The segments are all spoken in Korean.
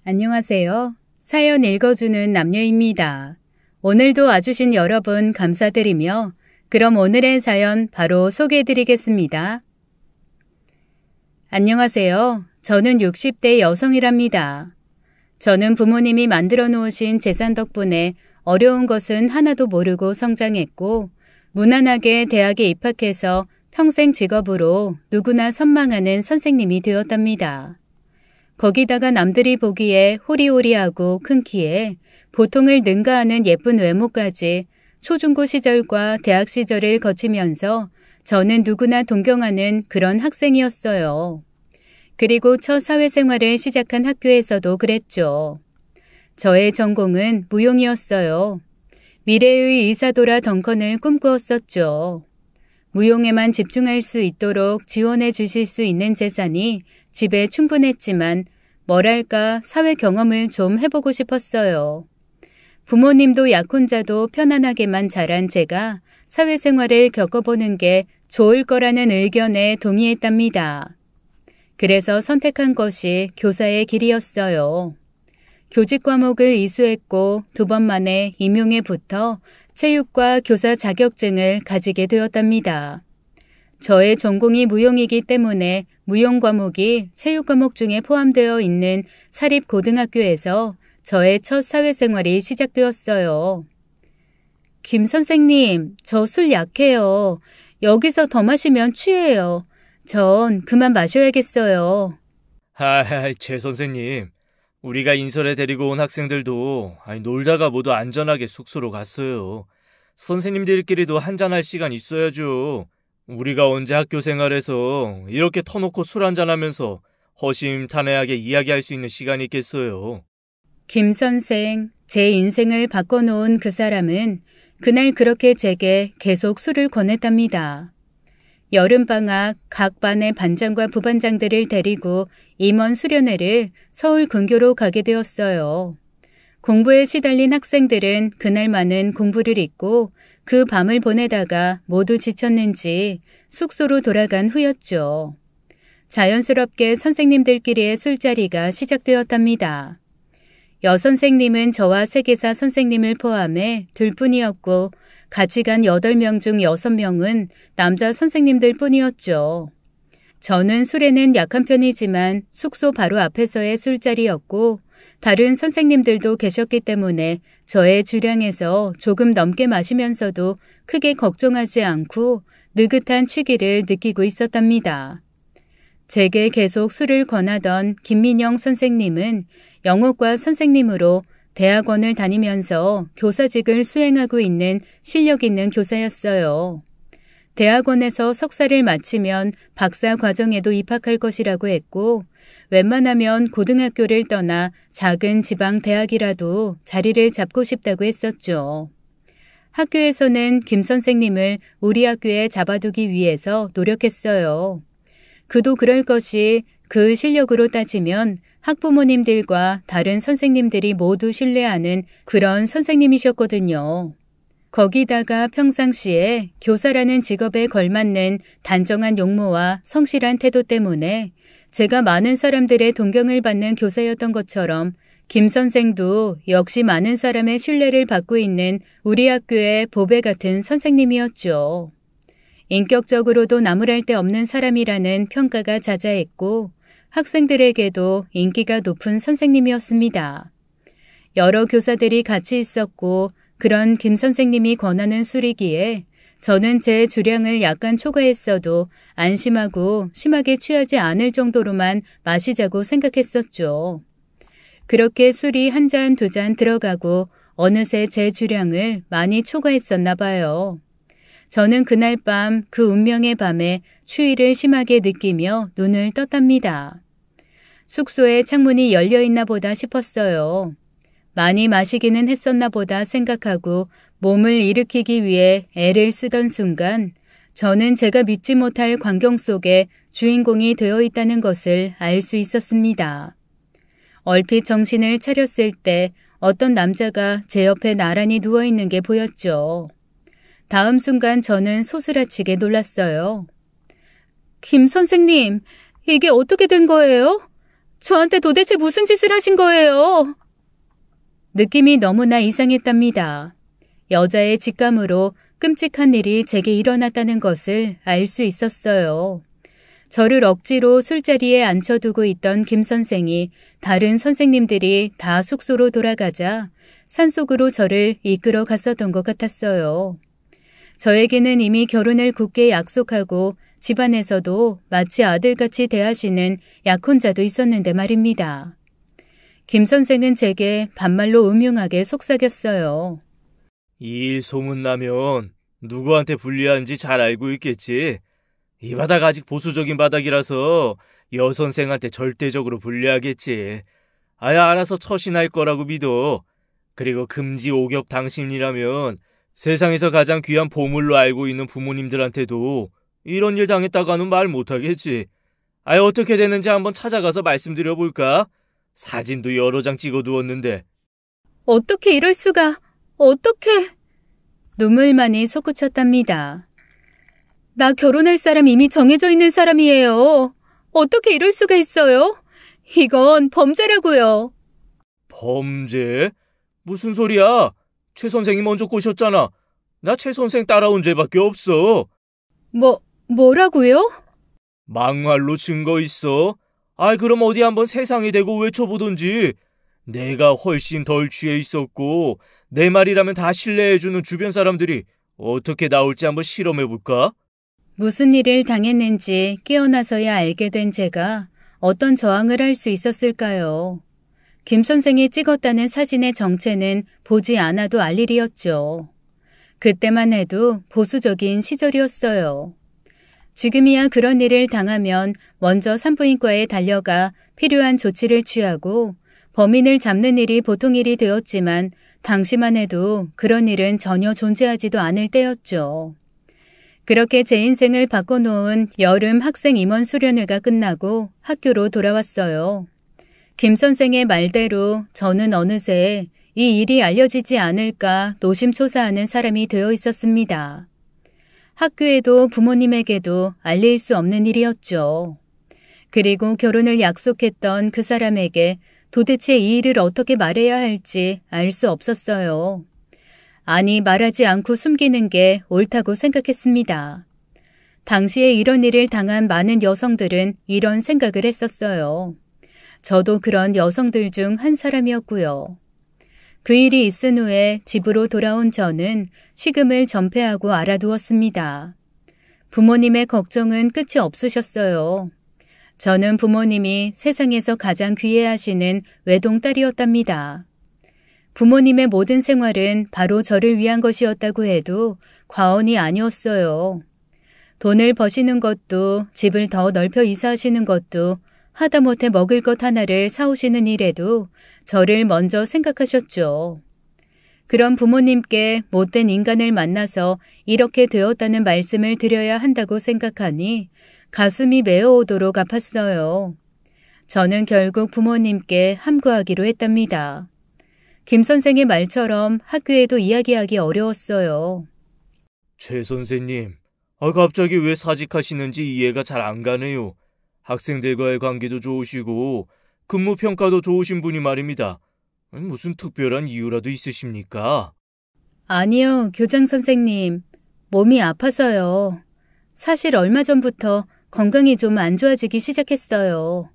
안녕하세요. 사연 읽어주는 남녀입니다. 오늘도 와주신 여러분 감사드리며 그럼 오늘의 사연 바로 소개해드리겠습니다. 안녕하세요. 저는 60대 여성이랍니다. 저는 부모님이 만들어 놓으신 재산 덕분에 어려운 것은 하나도 모르고 성장했고 무난하게 대학에 입학해서 평생 직업으로 누구나 선망하는 선생님이 되었답니다. 거기다가 남들이 보기에 호리호리하고 큰 키에 보통을 능가하는 예쁜 외모까지 초중고 시절과 대학 시절을 거치면서 저는 누구나 동경하는 그런 학생이었어요. 그리고 첫 사회생활을 시작한 학교에서도 그랬죠. 저의 전공은 무용이었어요. 미래의 이사도라 덩컨을 꿈꾸었었죠. 무용에만 집중할 수 있도록 지원해 주실 수 있는 재산이 집에 충분했지만 뭐랄까 사회 경험을 좀 해보고 싶었어요. 부모님도 약혼자도 편안하게만 자란 제가 사회생활을 겪어보는 게 좋을 거라는 의견에 동의했답니다. 그래서 선택한 것이 교사의 길이었어요. 교직 과목을 이수했고 2번 만에 임용에 붙어 체육과 교사 자격증을 가지게 되었답니다. 저의 전공이 무용이기 때문에 무용 과목이 체육 과목 중에 포함되어 있는 사립고등학교에서 저의 첫 사회생활이 시작되었어요. 김 선생님, 저 술 약해요. 여기서 더 마시면 취해요. 전 그만 마셔야겠어요. 최 선생님. 우리가 인설에 데리고 온 학생들도 놀다가 모두 안전하게 숙소로 갔어요. 선생님들끼리도 한잔할 시간 있어야죠. 우리가 언제 학교 생활에서 이렇게 터놓고 술 한잔하면서 허심탄회하게 이야기할 수 있는 시간이 있겠어요. 김 선생, 제 인생을 바꿔놓은 그 사람은 그날 그렇게 제게 계속 술을 권했답니다. 여름방학 각 반의 반장과 부반장들을 데리고 임원 수련회를 서울 근교로 가게 되었어요. 공부에 시달린 학생들은 그날만은 공부를 잊고 그 밤을 보내다가 모두 지쳤는지 숙소로 돌아간 후였죠. 자연스럽게 선생님들끼리의 술자리가 시작되었답니다. 여선생님은 저와 세계사 선생님을 포함해 둘뿐이었고 같이 간 8명 중 6명은 남자 선생님들 뿐이었죠. 저는 술에는 약한 편이지만 숙소 바로 앞에서의 술자리였고 다른 선생님들도 계셨기 때문에 저의 주량에서 조금 넘게 마시면서도 크게 걱정하지 않고 느긋한 취기를 느끼고 있었답니다. 제게 계속 술을 권하던 김민영 선생님은 영어과 선생님으로 대학원을 다니면서 교사직을 수행하고 있는 실력 있는 교사였어요. 대학원에서 석사를 마치면 박사 과정에도 입학할 것이라고 했고 웬만하면 고등학교를 떠나 작은 지방 대학이라도 자리를 잡고 싶다고 했었죠. 학교에서는 김 선생님을 우리 학교에 잡아두기 위해서 노력했어요. 그도 그럴 것이 그 실력으로 따지면 학부모님들과 다른 선생님들이 모두 신뢰하는 그런 선생님이셨거든요. 거기다가 평상시에 교사라는 직업에 걸맞는 단정한 용모와 성실한 태도 때문에 제가 많은 사람들의 동경을 받는 교사였던 것처럼 김 선생도 역시 많은 사람의 신뢰를 받고 있는 우리 학교의 보배 같은 선생님이었죠. 인격적으로도 나무랄 데 없는 사람이라는 평가가 자자했고 학생들에게도 인기가 높은 선생님이었습니다. 여러 교사들이 같이 있었고 그런 김 선생님이 권하는 술이기에 저는 제 주량을 약간 초과했어도 안심하고 심하게 취하지 않을 정도로만 마시자고 생각했었죠. 그렇게 술이 1잔, 2잔 들어가고 어느새 제 주량을 많이 초과했었나 봐요. 저는 그날 밤 그 운명의 밤에 추위를 심하게 느끼며 눈을 떴답니다. 숙소에 창문이 열려있나 보다 싶었어요. 많이 마시기는 했었나 보다 생각하고 몸을 일으키기 위해 애를 쓰던 순간 저는 제가 믿지 못할 광경 속에 주인공이 되어 있다는 것을 알 수 있었습니다. 얼핏 정신을 차렸을 때 어떤 남자가 제 옆에 나란히 누워있는 게 보였죠. 다음 순간 저는 소스라치게 놀랐어요. 김 선생님, 이게 어떻게 된 거예요? 저한테 도대체 무슨 짓을 하신 거예요? 느낌이 너무나 이상했답니다. 여자의 직감으로 끔찍한 일이 제게 일어났다는 것을 알 수 있었어요. 저를 억지로 술자리에 앉혀두고 있던 김 선생이 다른 선생님들이 다 숙소로 돌아가자 산속으로 저를 이끌어 갔었던 것 같았어요. 저에게는 이미 결혼을 굳게 약속하고 집안에서도 마치 아들같이 대하시는 약혼자도 있었는데 말입니다. 김 선생은 제게 반말로 음흉하게 속삭였어요. 이 일 소문나면 누구한테 불리한지 잘 알고 있겠지. 이 바닥 아직 보수적인 바닥이라서 여 선생한테 절대적으로 불리하겠지. 아야 알아서 처신할 거라고 믿어. 그리고 금지 오겹 당신이라면 세상에서 가장 귀한 보물로 알고 있는 부모님들한테도 이런 일 당했다가는 말 못하겠지. 아야 어떻게 되는지 한번 찾아가서 말씀드려볼까? 사진도 여러 장 찍어두었는데. 어떻게 이럴 수가. 어떻게. 눈물만이 솟구쳤답니다. 나 결혼할 사람 이미 정해져 있는 사람이에요. 어떻게 이럴 수가 있어요? 이건 범죄라고요. 범죄? 무슨 소리야? 최 선생이 먼저 꼬셨잖아. 나 최 선생 따라온 죄밖에 없어. 뭐라고요? 막말로 증거 있어? 아이 그럼 어디 한번 세상에 대고 외쳐보던지. 내가 훨씬 덜 취해 있었고 내 말이라면 다 신뢰해주는 주변 사람들이 어떻게 나올지 한번 실험해볼까? 무슨 일을 당했는지 깨어나서야 알게 된 제가 어떤 저항을 할 수 있었을까요? 김 선생이 찍었다는 사진의 정체는 보지 않아도 알 일이었죠. 그때만 해도 보수적인 시절이었어요. 지금이야 그런 일을 당하면 먼저 산부인과에 달려가 필요한 조치를 취하고 범인을 잡는 일이 보통 일이 되었지만 당시만 해도 그런 일은 전혀 존재하지도 않을 때였죠. 그렇게 제 인생을 바꿔놓은 여름 학생 임원 수련회가 끝나고 학교로 돌아왔어요. 김 선생의 말대로 저는 어느새 이 일이 알려지지 않을까 노심초사하는 사람이 되어 있었습니다. 학교에도 부모님에게도 알릴 수 없는 일이었죠. 그리고 결혼을 약속했던 그 사람에게 도대체 이 일을 어떻게 말해야 할지 알 수 없었어요. 아니 말하지 않고 숨기는 게 옳다고 생각했습니다. 당시에 이런 일을 당한 많은 여성들은 이런 생각을 했었어요. 저도 그런 여성들 중 한 사람이었고요. 그 일이 있은 후에 집으로 돌아온 저는 식음을 전폐하고 알아두었습니다. 부모님의 걱정은 끝이 없으셨어요. 저는 부모님이 세상에서 가장 귀해하시는 외동딸이었답니다. 부모님의 모든 생활은 바로 저를 위한 것이었다고 해도 과언이 아니었어요. 돈을 버시는 것도 집을 더 넓혀 이사하시는 것도 하다못해 먹을 것 하나를 사오시는 일에도 저를 먼저 생각하셨죠. 그런 부모님께 못된 인간을 만나서 이렇게 되었다는 말씀을 드려야 한다고 생각하니 가슴이 메어오도록 아팠어요. 저는 결국 부모님께 함구하기로 했답니다. 김 선생의 말처럼 학교에도 이야기하기 어려웠어요. 최 선생님, 갑자기 왜 사직하시는지 이해가 잘 안 가네요. 학생들과의 관계도 좋으시고 근무 평가도 좋으신 분이 말입니다. 무슨 특별한 이유라도 있으십니까? 아니요, 교장 선생님. 몸이 아파서요. 사실 얼마 전부터 건강이 좀 안 좋아지기 시작했어요.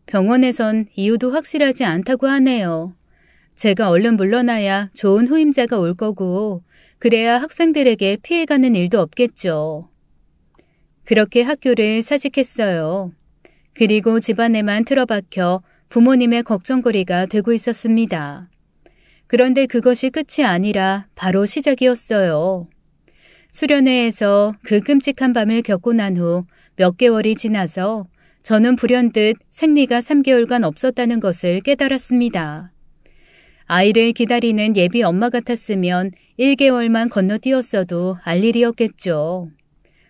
병원에선 이유도 확실하지 않다고 하네요. 제가 얼른 물러나야 좋은 후임자가 올 거고 그래야 학생들에게 피해가는 일도 없겠죠. 그렇게 학교를 사직했어요. 그리고 집안에만 틀어박혀 부모님의 걱정거리가 되고 있었습니다. 그런데 그것이 끝이 아니라 바로 시작이었어요. 수련회에서 그 끔찍한 밤을 겪고 난 후 몇 개월이 지나서 저는 불현듯 생리가 3개월간 없었다는 것을 깨달았습니다. 아이를 기다리는 예비 엄마 같았으면 1개월만 건너뛰었어도 알 일이었겠죠.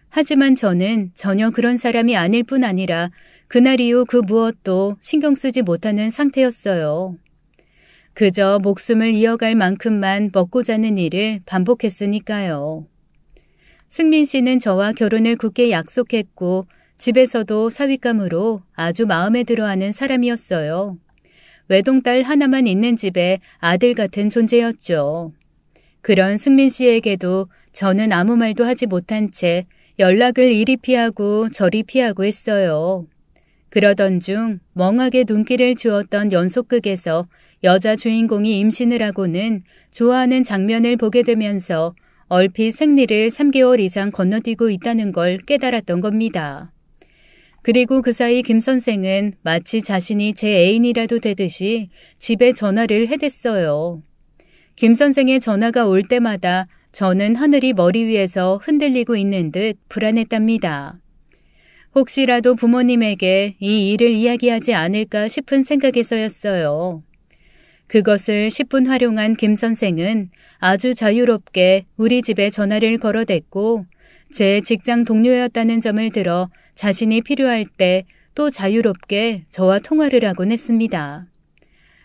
하지만 저는 전혀 그런 사람이 아닐 뿐 아니라 그날 이후 그 무엇도 신경 쓰지 못하는 상태였어요. 그저 목숨을 이어갈 만큼만 먹고 자는 일을 반복했으니까요. 승민 씨는 저와 결혼을 굳게 약속했고 집에서도 사윗감으로 아주 마음에 들어하는 사람이었어요. 외동딸 하나만 있는 집에 아들 같은 존재였죠. 그런 승민 씨에게도 저는 아무 말도 하지 못한 채 연락을 이리 피하고 저리 피하고 했어요. 그러던 중 멍하게 눈길을 주었던 연속극에서 여자 주인공이 임신을 하고는 좋아하는 장면을 보게 되면서 얼핏 생리를 3개월 이상 건너뛰고 있다는 걸 깨달았던 겁니다. 그리고 그 사이 김 선생은 마치 자신이 제 애인이라도 되듯이 집에 전화를 해댔어요. 김 선생의 전화가 올 때마다 저는 하늘이 머리 위에서 흔들리고 있는 듯 불안했답니다. 혹시라도 부모님에게 이 일을 이야기하지 않을까 싶은 생각에서였어요. 그것을 10분 활용한 김 선생은 아주 자유롭게 우리 집에 전화를 걸어댔고 제 직장 동료였다는 점을 들어 자신이 필요할 때 또 자유롭게 저와 통화를 하곤 했습니다.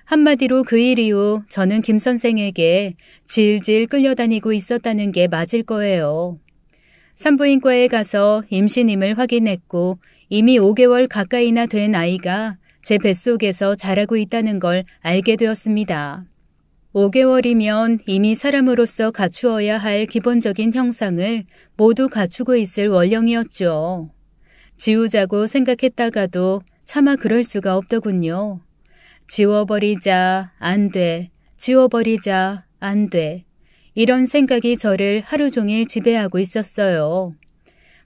한마디로 그 일 이후 저는 김 선생에게 질질 끌려다니고 있었다는 게 맞을 거예요. 산부인과에 가서 임신임을 확인했고 이미 5개월 가까이나 된 아이가 제 뱃속에서 자라고 있다는 걸 알게 되었습니다. 5개월이면 이미 사람으로서 갖추어야 할 기본적인 형상을 모두 갖추고 있을 원령이었죠. 지우자고 생각했다가도 차마 그럴 수가 없더군요. 지워버리자, 안 돼. 지워버리자, 안 돼. 이런 생각이 저를 하루 종일 지배하고 있었어요.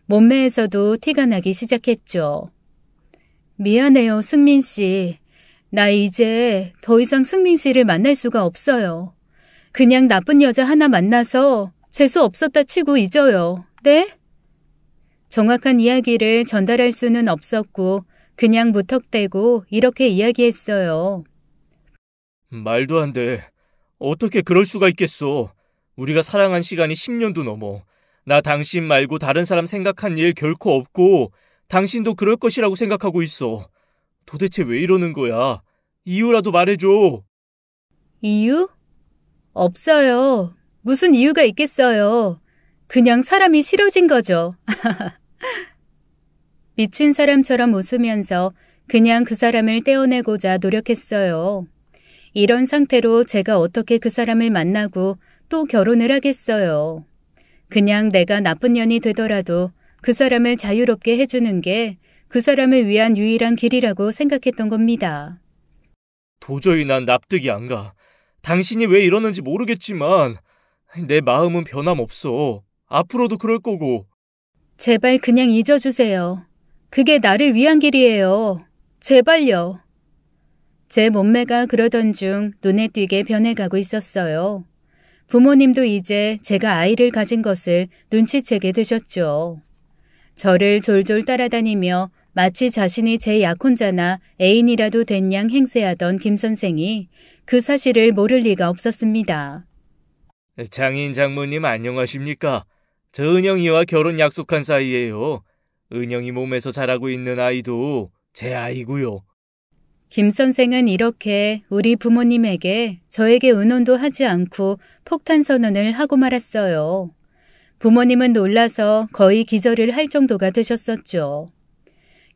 몸매에서도 티가 나기 시작했죠. 미안해요, 승민 씨. 나 이제 더 이상 승민 씨를 만날 수가 없어요. 그냥 나쁜 여자 하나 만나서 재수 없었다 치고 잊어요. 네? 정확한 이야기를 전달할 수는 없었고 그냥 무턱대고 이렇게 이야기했어요. 말도 안 돼. 어떻게 그럴 수가 있겠어. 우리가 사랑한 시간이 10년도 넘어. 나 당신 말고 다른 사람 생각한 일 결코 없고 당신도 그럴 것이라고 생각하고 있어. 도대체 왜 이러는 거야? 이유라도 말해줘. 이유? 없어요. 무슨 이유가 있겠어요. 그냥 사람이 싫어진 거죠. 미친 사람처럼 웃으면서 그냥 그 사람을 떼어내고자 노력했어요. 이런 상태로 제가 어떻게 그 사람을 만나고 또 결혼을 하겠어요. 그냥 내가 나쁜 년이 되더라도 그 사람을 자유롭게 해주는 게 그 사람을 위한 유일한 길이라고 생각했던 겁니다. 도저히 난 납득이 안 가. 당신이 왜 이러는지 모르겠지만 내 마음은 변함없어. 앞으로도 그럴 거고. 제발 그냥 잊어주세요. 그게 나를 위한 길이에요. 제발요. 제 몸매가 그러던 중 눈에 띄게 변해가고 있었어요. 부모님도 이제 제가 아이를 가진 것을 눈치채게 되셨죠. 저를 졸졸 따라다니며 마치 자신이 제 약혼자나 애인이라도 된 양 행세하던 김 선생이 그 사실을 모를 리가 없었습니다. 장인 장모님 안녕하십니까? 저 은영이와 결혼 약속한 사이예요. 은영이 몸에서 자라고 있는 아이도 제 아이고요. 김 선생은 이렇게 우리 부모님에게 저에게 의논도 하지 않고 폭탄 선언을 하고 말았어요. 부모님은 놀라서 거의 기절을 할 정도가 되셨었죠.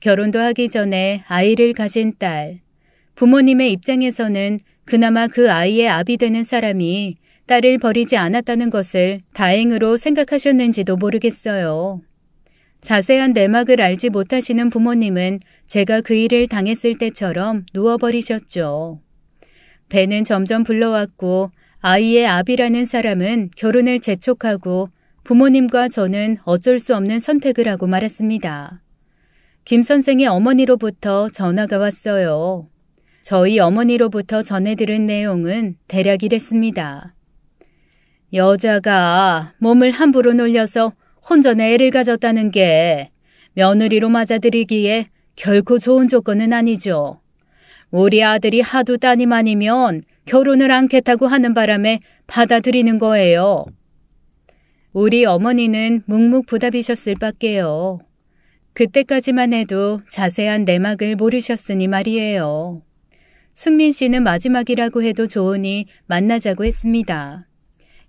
결혼도 하기 전에 아이를 가진 딸. 부모님의 입장에서는 그나마 그 아이의 아비 되는 사람이 딸을 버리지 않았다는 것을 다행으로 생각하셨는지도 모르겠어요. 자세한 내막을 알지 못하시는 부모님은 제가 그 일을 당했을 때처럼 누워버리셨죠. 배는 점점 불러왔고 아이의 아비라는 사람은 결혼을 재촉하고 부모님과 저는 어쩔 수 없는 선택을 하고 말았습니다. 김 선생의 어머니로부터 전화가 왔어요. 저희 어머니로부터 전해 들은 내용은 대략 이랬습니다. 여자가 몸을 함부로 놀려서 혼전에 애를 가졌다는 게 며느리로 맞아들이기에 결코 좋은 조건은 아니죠. 우리 아들이 하도 따님 아니면 결혼을 않겠다고 하는 바람에 받아들이는 거예요. 우리 어머니는 묵묵부답이셨을 밖에요. 그때까지만 해도 자세한 내막을 모르셨으니 말이에요. 승민 씨는 마지막이라고 해도 좋으니 만나자고 했습니다.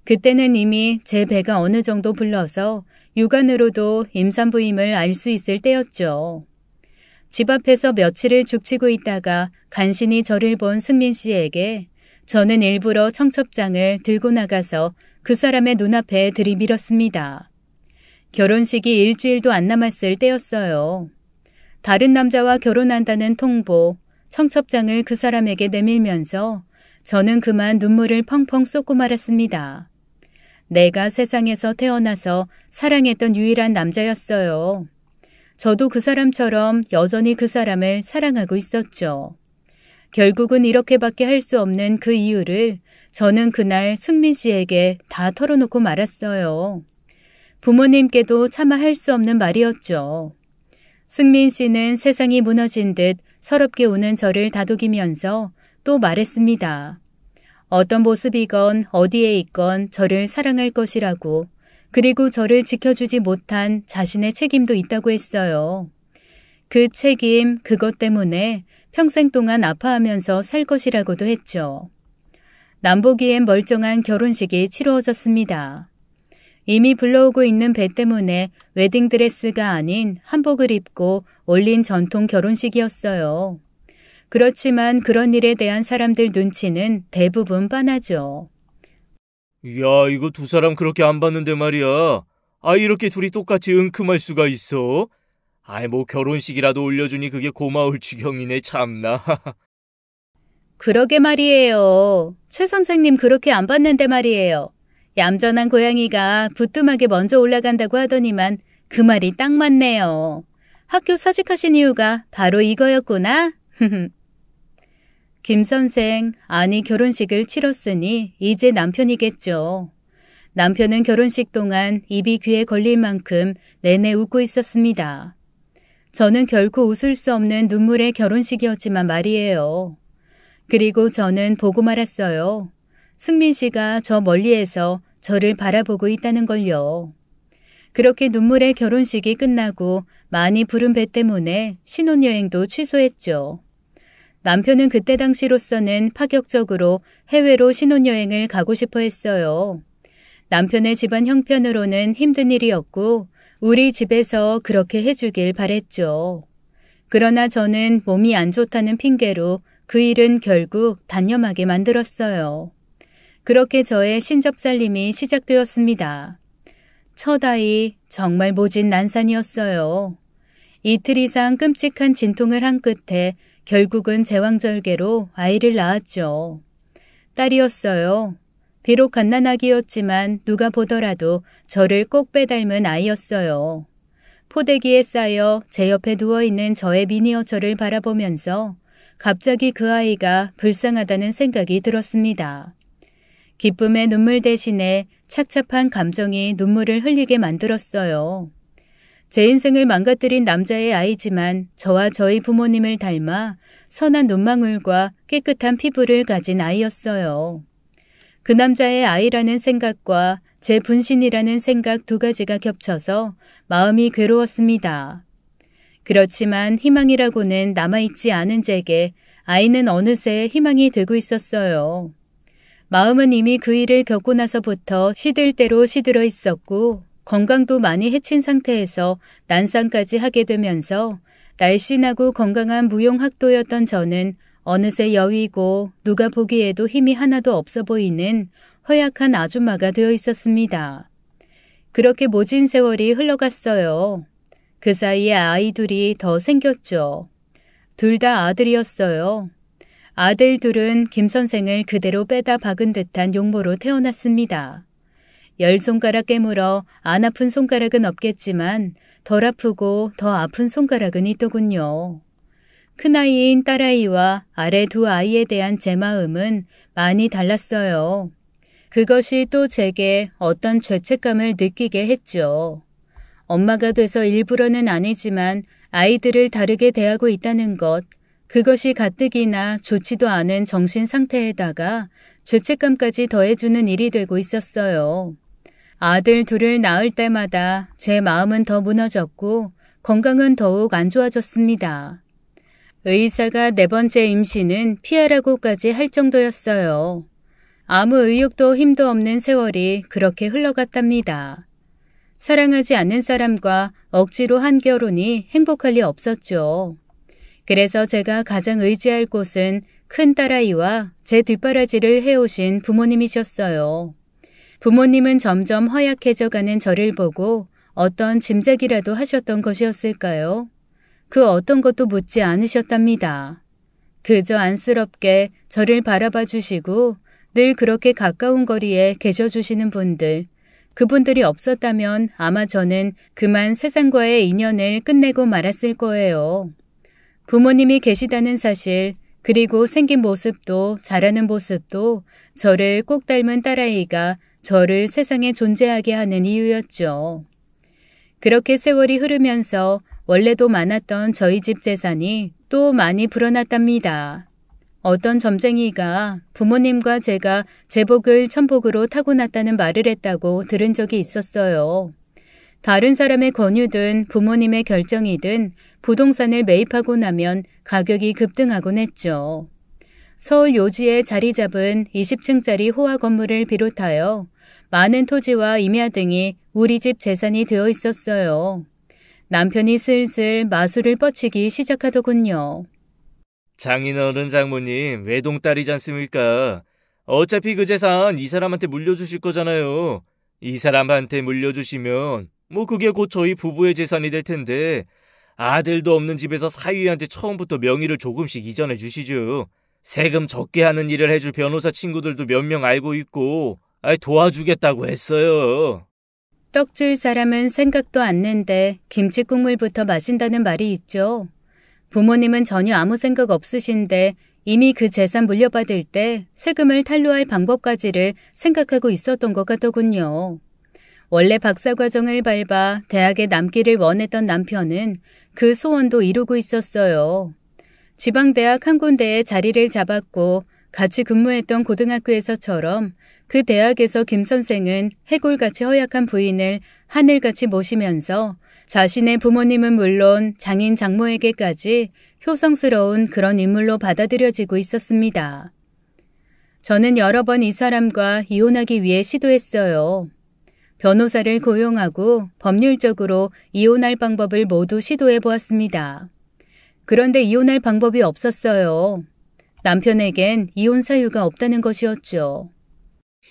그때는 이미 제 배가 어느 정도 불러서 육안으로도 임산부임을 알 수 있을 때였죠. 집 앞에서 며칠을 죽치고 있다가 간신히 저를 본 승민 씨에게 저는 일부러 청첩장을 들고 나가서 그 사람의 눈앞에 들이밀었습니다. 결혼식이 일주일도 안 남았을 때였어요. 다른 남자와 결혼한다는 통보, 청첩장을 그 사람에게 내밀면서 저는 그만 눈물을 펑펑 쏟고 말았습니다. 내가 세상에서 태어나서 사랑했던 유일한 남자였어요. 저도 그 사람처럼 여전히 그 사람을 사랑하고 있었죠. 결국은 이렇게밖에 할 수 없는 그 이유를 저는 그날 승민 씨에게 다 털어놓고 말았어요. 부모님께도 차마 할 수 없는 말이었죠. 승민 씨는 세상이 무너진 듯 서럽게 우는 저를 다독이면서 또 말했습니다. 어떤 모습이건 어디에 있건 저를 사랑할 것이라고, 그리고 저를 지켜주지 못한 자신의 책임도 있다고 했어요. 그 책임, 그것 때문에 평생 동안 아파하면서 살 것이라고도 했죠. 남보기엔 멀쩡한 결혼식이 치루어졌습니다. 이미 불러오고 있는 배 때문에 웨딩드레스가 아닌 한복을 입고 올린 전통 결혼식이었어요. 그렇지만 그런 일에 대한 사람들 눈치는 대부분 빤하죠. 야, 이거 두 사람 그렇게 안 봤는데 말이야. 이렇게 둘이 똑같이 은큼할 수가 있어? 뭐 결혼식이라도 올려주니 그게 고마울 지경이네, 참나. 그러게 말이에요. 최 선생님 그렇게 안 봤는데 말이에요. 얌전한 고양이가 부뚜막에 먼저 올라간다고 하더니만 그 말이 딱 맞네요. 학교 사직하신 이유가 바로 이거였구나. 김 선생, 아니 결혼식을 치렀으니 이제 남편이겠죠. 남편은 결혼식 동안 입이 귀에 걸릴 만큼 내내 웃고 있었습니다. 저는 결코 웃을 수 없는 눈물의 결혼식이었지만 말이에요. 그리고 저는 보고 말았어요. 승민 씨가 저 멀리에서 저를 바라보고 있다는 걸요. 그렇게 눈물의 결혼식이 끝나고 많이 부른 배 때문에 신혼여행도 취소했죠. 남편은 그때 당시로서는 파격적으로 해외로 신혼여행을 가고 싶어 했어요. 남편의 집안 형편으로는 힘든 일이었고 우리 집에서 그렇게 해주길 바랬죠. 그러나 저는 몸이 안 좋다는 핑계로 그 일은 결국 단념하게 만들었어요. 그렇게 저의 신접살림이 시작되었습니다. 첫 아이, 정말 모진 난산이었어요. 이틀 이상 끔찍한 진통을 한 끝에 결국은 제왕절개로 아이를 낳았죠. 딸이었어요. 비록 갓난아기였지만 누가 보더라도 저를 꼭 빼닮은 아이였어요. 포대기에 쌓여 제 옆에 누워있는 저의 미니어처를 바라보면서 갑자기 그 아이가 불쌍하다는 생각이 들었습니다. 기쁨의 눈물 대신에 착잡한 감정이 눈물을 흘리게 만들었어요. 제 인생을 망가뜨린 남자의 아이지만 저와 저희 부모님을 닮아 선한 눈망울과 깨끗한 피부를 가진 아이였어요. 그 남자의 아이라는 생각과 제 분신이라는 생각 두 가지가 겹쳐서 마음이 괴로웠습니다. 그렇지만 희망이라고는 남아있지 않은 제게 아이는 어느새 희망이 되고 있었어요. 마음은 이미 그 일을 겪고 나서부터 시들 대로 시들어 있었고 건강도 많이 해친 상태에서 난상까지 하게 되면서 날씬하고 건강한 무용학도였던 저는 어느새 여위고 누가 보기에도 힘이 하나도 없어 보이는 허약한 아줌마가 되어 있었습니다. 그렇게 모진 세월이 흘러갔어요. 그 사이에 아이 둘이 더 생겼죠. 둘 다 아들이었어요. 아들 둘은 김 선생을 그대로 빼다 박은 듯한 용모로 태어났습니다. 10손가락 깨물어 안 아픈 손가락은 없겠지만 덜 아프고 더 아픈 손가락은 있더군요. 큰아이인 딸아이와 아래 두 아이에 대한 제 마음은 많이 달랐어요. 그것이 또 제게 어떤 죄책감을 느끼게 했죠. 엄마가 돼서 일부러는 아니지만 아이들을 다르게 대하고 있다는 것, 그것이 가뜩이나 좋지도 않은 정신 상태에다가 죄책감까지 더해주는 일이 되고 있었어요. 아들 둘을 낳을 때마다 제 마음은 더 무너졌고 건강은 더욱 안 좋아졌습니다. 의사가 4번째 임신은 피하라고까지 할 정도였어요. 아무 의욕도 힘도 없는 세월이 그렇게 흘러갔답니다. 사랑하지 않는 사람과 억지로 한 결혼이 행복할 리 없었죠. 그래서 제가 가장 의지할 곳은 큰 딸아이와 제 뒷바라지를 해오신 부모님이셨어요. 부모님은 점점 허약해져가는 저를 보고 어떤 짐작이라도 하셨던 것이었을까요? 그 어떤 것도 묻지 않으셨답니다. 그저 안쓰럽게 저를 바라봐 주시고 늘 그렇게 가까운 거리에 계셔 주시는 분들, 그분들이 없었다면 아마 저는 그만 세상과의 인연을 끝내고 말았을 거예요. 부모님이 계시다는 사실, 그리고 생긴 모습도 자라는 모습도 저를 꼭 닮은 딸아이가 저를 세상에 존재하게 하는 이유였죠. 그렇게 세월이 흐르면서 원래도 많았던 저희 집 재산이 또 많이 불어났답니다. 어떤 점쟁이가 부모님과 제가 제복을 천복으로 타고났다는 말을 했다고 들은 적이 있었어요. 다른 사람의 권유든 부모님의 결정이든 부동산을 매입하고 나면 가격이 급등하곤 했죠. 서울 요지에 자리 잡은 20층짜리 호화 건물을 비롯하여 많은 토지와 임야 등이 우리 집 재산이 되어 있었어요. 남편이 슬슬 마술을 뻗치기 시작하더군요. 장인어른 장모님 외동딸이지 않습니까? 어차피 그 재산 이 사람한테 물려주실 거잖아요. 이 사람한테 물려주시면 그게 곧 저희 부부의 재산이 될 텐데 아들도 없는 집에서 사위한테 처음부터 명의를 조금씩 이전해 주시죠. 세금 적게 하는 일을 해줄 변호사 친구들도 몇 명 알고 있고 도와주겠다고 했어요. 떡 줄 사람은 생각도 않는데 김치 국물부터 마신다는 말이 있죠. 부모님은 전혀 아무 생각 없으신데 이미 그 재산 물려받을 때 세금을 탈루할 방법까지를 생각하고 있었던 것 같더군요. 원래 박사과정을 밟아 대학에 남기를 원했던 남편은 그 소원도 이루고 있었어요. 지방대학 한 군데에 자리를 잡았고 같이 근무했던 고등학교에서처럼 그 대학에서 김 선생은 해골같이 허약한 부인을 하늘같이 모시면서 자신의 부모님은 물론 장인 장모에게까지 효성스러운 그런 인물로 받아들여지고 있었습니다. 저는 여러 번 이 사람과 이혼하기 위해 시도했어요. 변호사를 고용하고 법률적으로 이혼할 방법을 모두 시도해 보았습니다. 그런데 이혼할 방법이 없었어요. 남편에겐 이혼 사유가 없다는 것이었죠.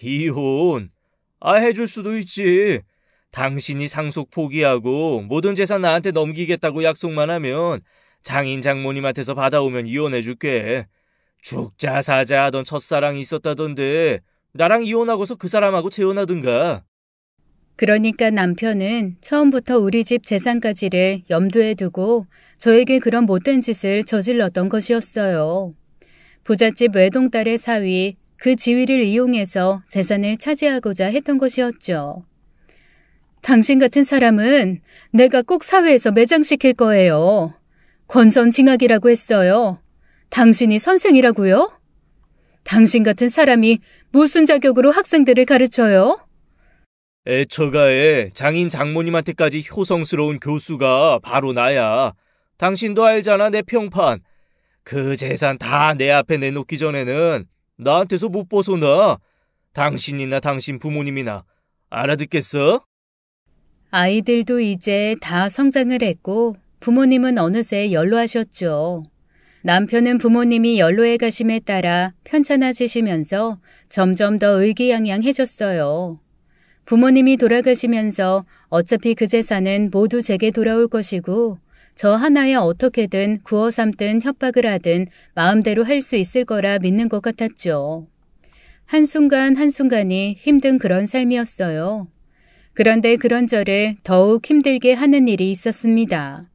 이혼? 해줄 수도 있지. 당신이 상속 포기하고 모든 재산 나한테 넘기겠다고 약속만 하면 장인 장모님한테서 받아오면 이혼해줄게. 죽자 사자 하던 첫사랑이 있었다던데 나랑 이혼하고서 그 사람하고 재혼하든가. 그러니까 남편은 처음부터 우리 집 재산까지를 염두에 두고 저에게 그런 못된 짓을 저질렀던 것이었어요. 부잣집 외동딸의 사위, 그 지위를 이용해서 재산을 차지하고자 했던 것이었죠. 당신 같은 사람은 내가 꼭 사회에서 매장시킬 거예요. 권선징악이라고 했어요. 당신이 선생이라고요? 당신 같은 사람이 무슨 자격으로 학생들을 가르쳐요? 애처가에 장인 장모님한테까지 효성스러운 교수가 바로 나야. 당신도 알잖아, 내 평판. 그 재산 다 내 앞에 내놓기 전에는 나한테서 못 벗어나. 당신이나 당신 부모님이나. 알아듣겠어? 아이들도 이제 다 성장을 했고 부모님은 어느새 연로하셨죠. 남편은 부모님이 연로해 가심에 따라 편찮아지시면서 점점 더 의기양양해졌어요. 부모님이 돌아가시면서 어차피 그 재산은 모두 제게 돌아올 것이고 저 하나에 어떻게든 구워 삼든 협박을 하든 마음대로 할 수 있을 거라 믿는 것 같았죠. 한순간 한순간이 힘든 그런 삶이었어요. 그런데 그런 저를 더욱 힘들게 하는 일이 있었습니다.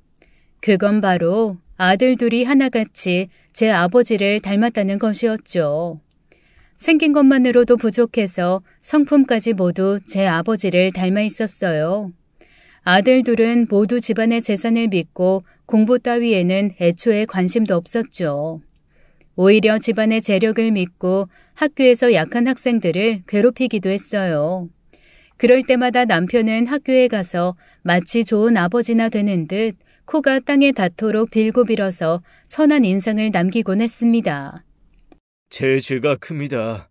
그건 바로 아들 둘이 하나같이 제 아버지를 닮았다는 것이었죠. 생긴 것만으로도 부족해서 성품까지 모두 제 아버지를 닮아 있었어요. 아들 둘은 모두 집안의 재산을 믿고 공부 따위에는 애초에 관심도 없었죠. 오히려 집안의 재력을 믿고 학교에서 약한 학생들을 괴롭히기도 했어요. 그럴 때마다 남편은 학교에 가서 마치 좋은 아버지나 되는 듯 코가 땅에 닿도록 빌고 빌어서 선한 인상을 남기곤 했습니다. 제 죄가 큽니다.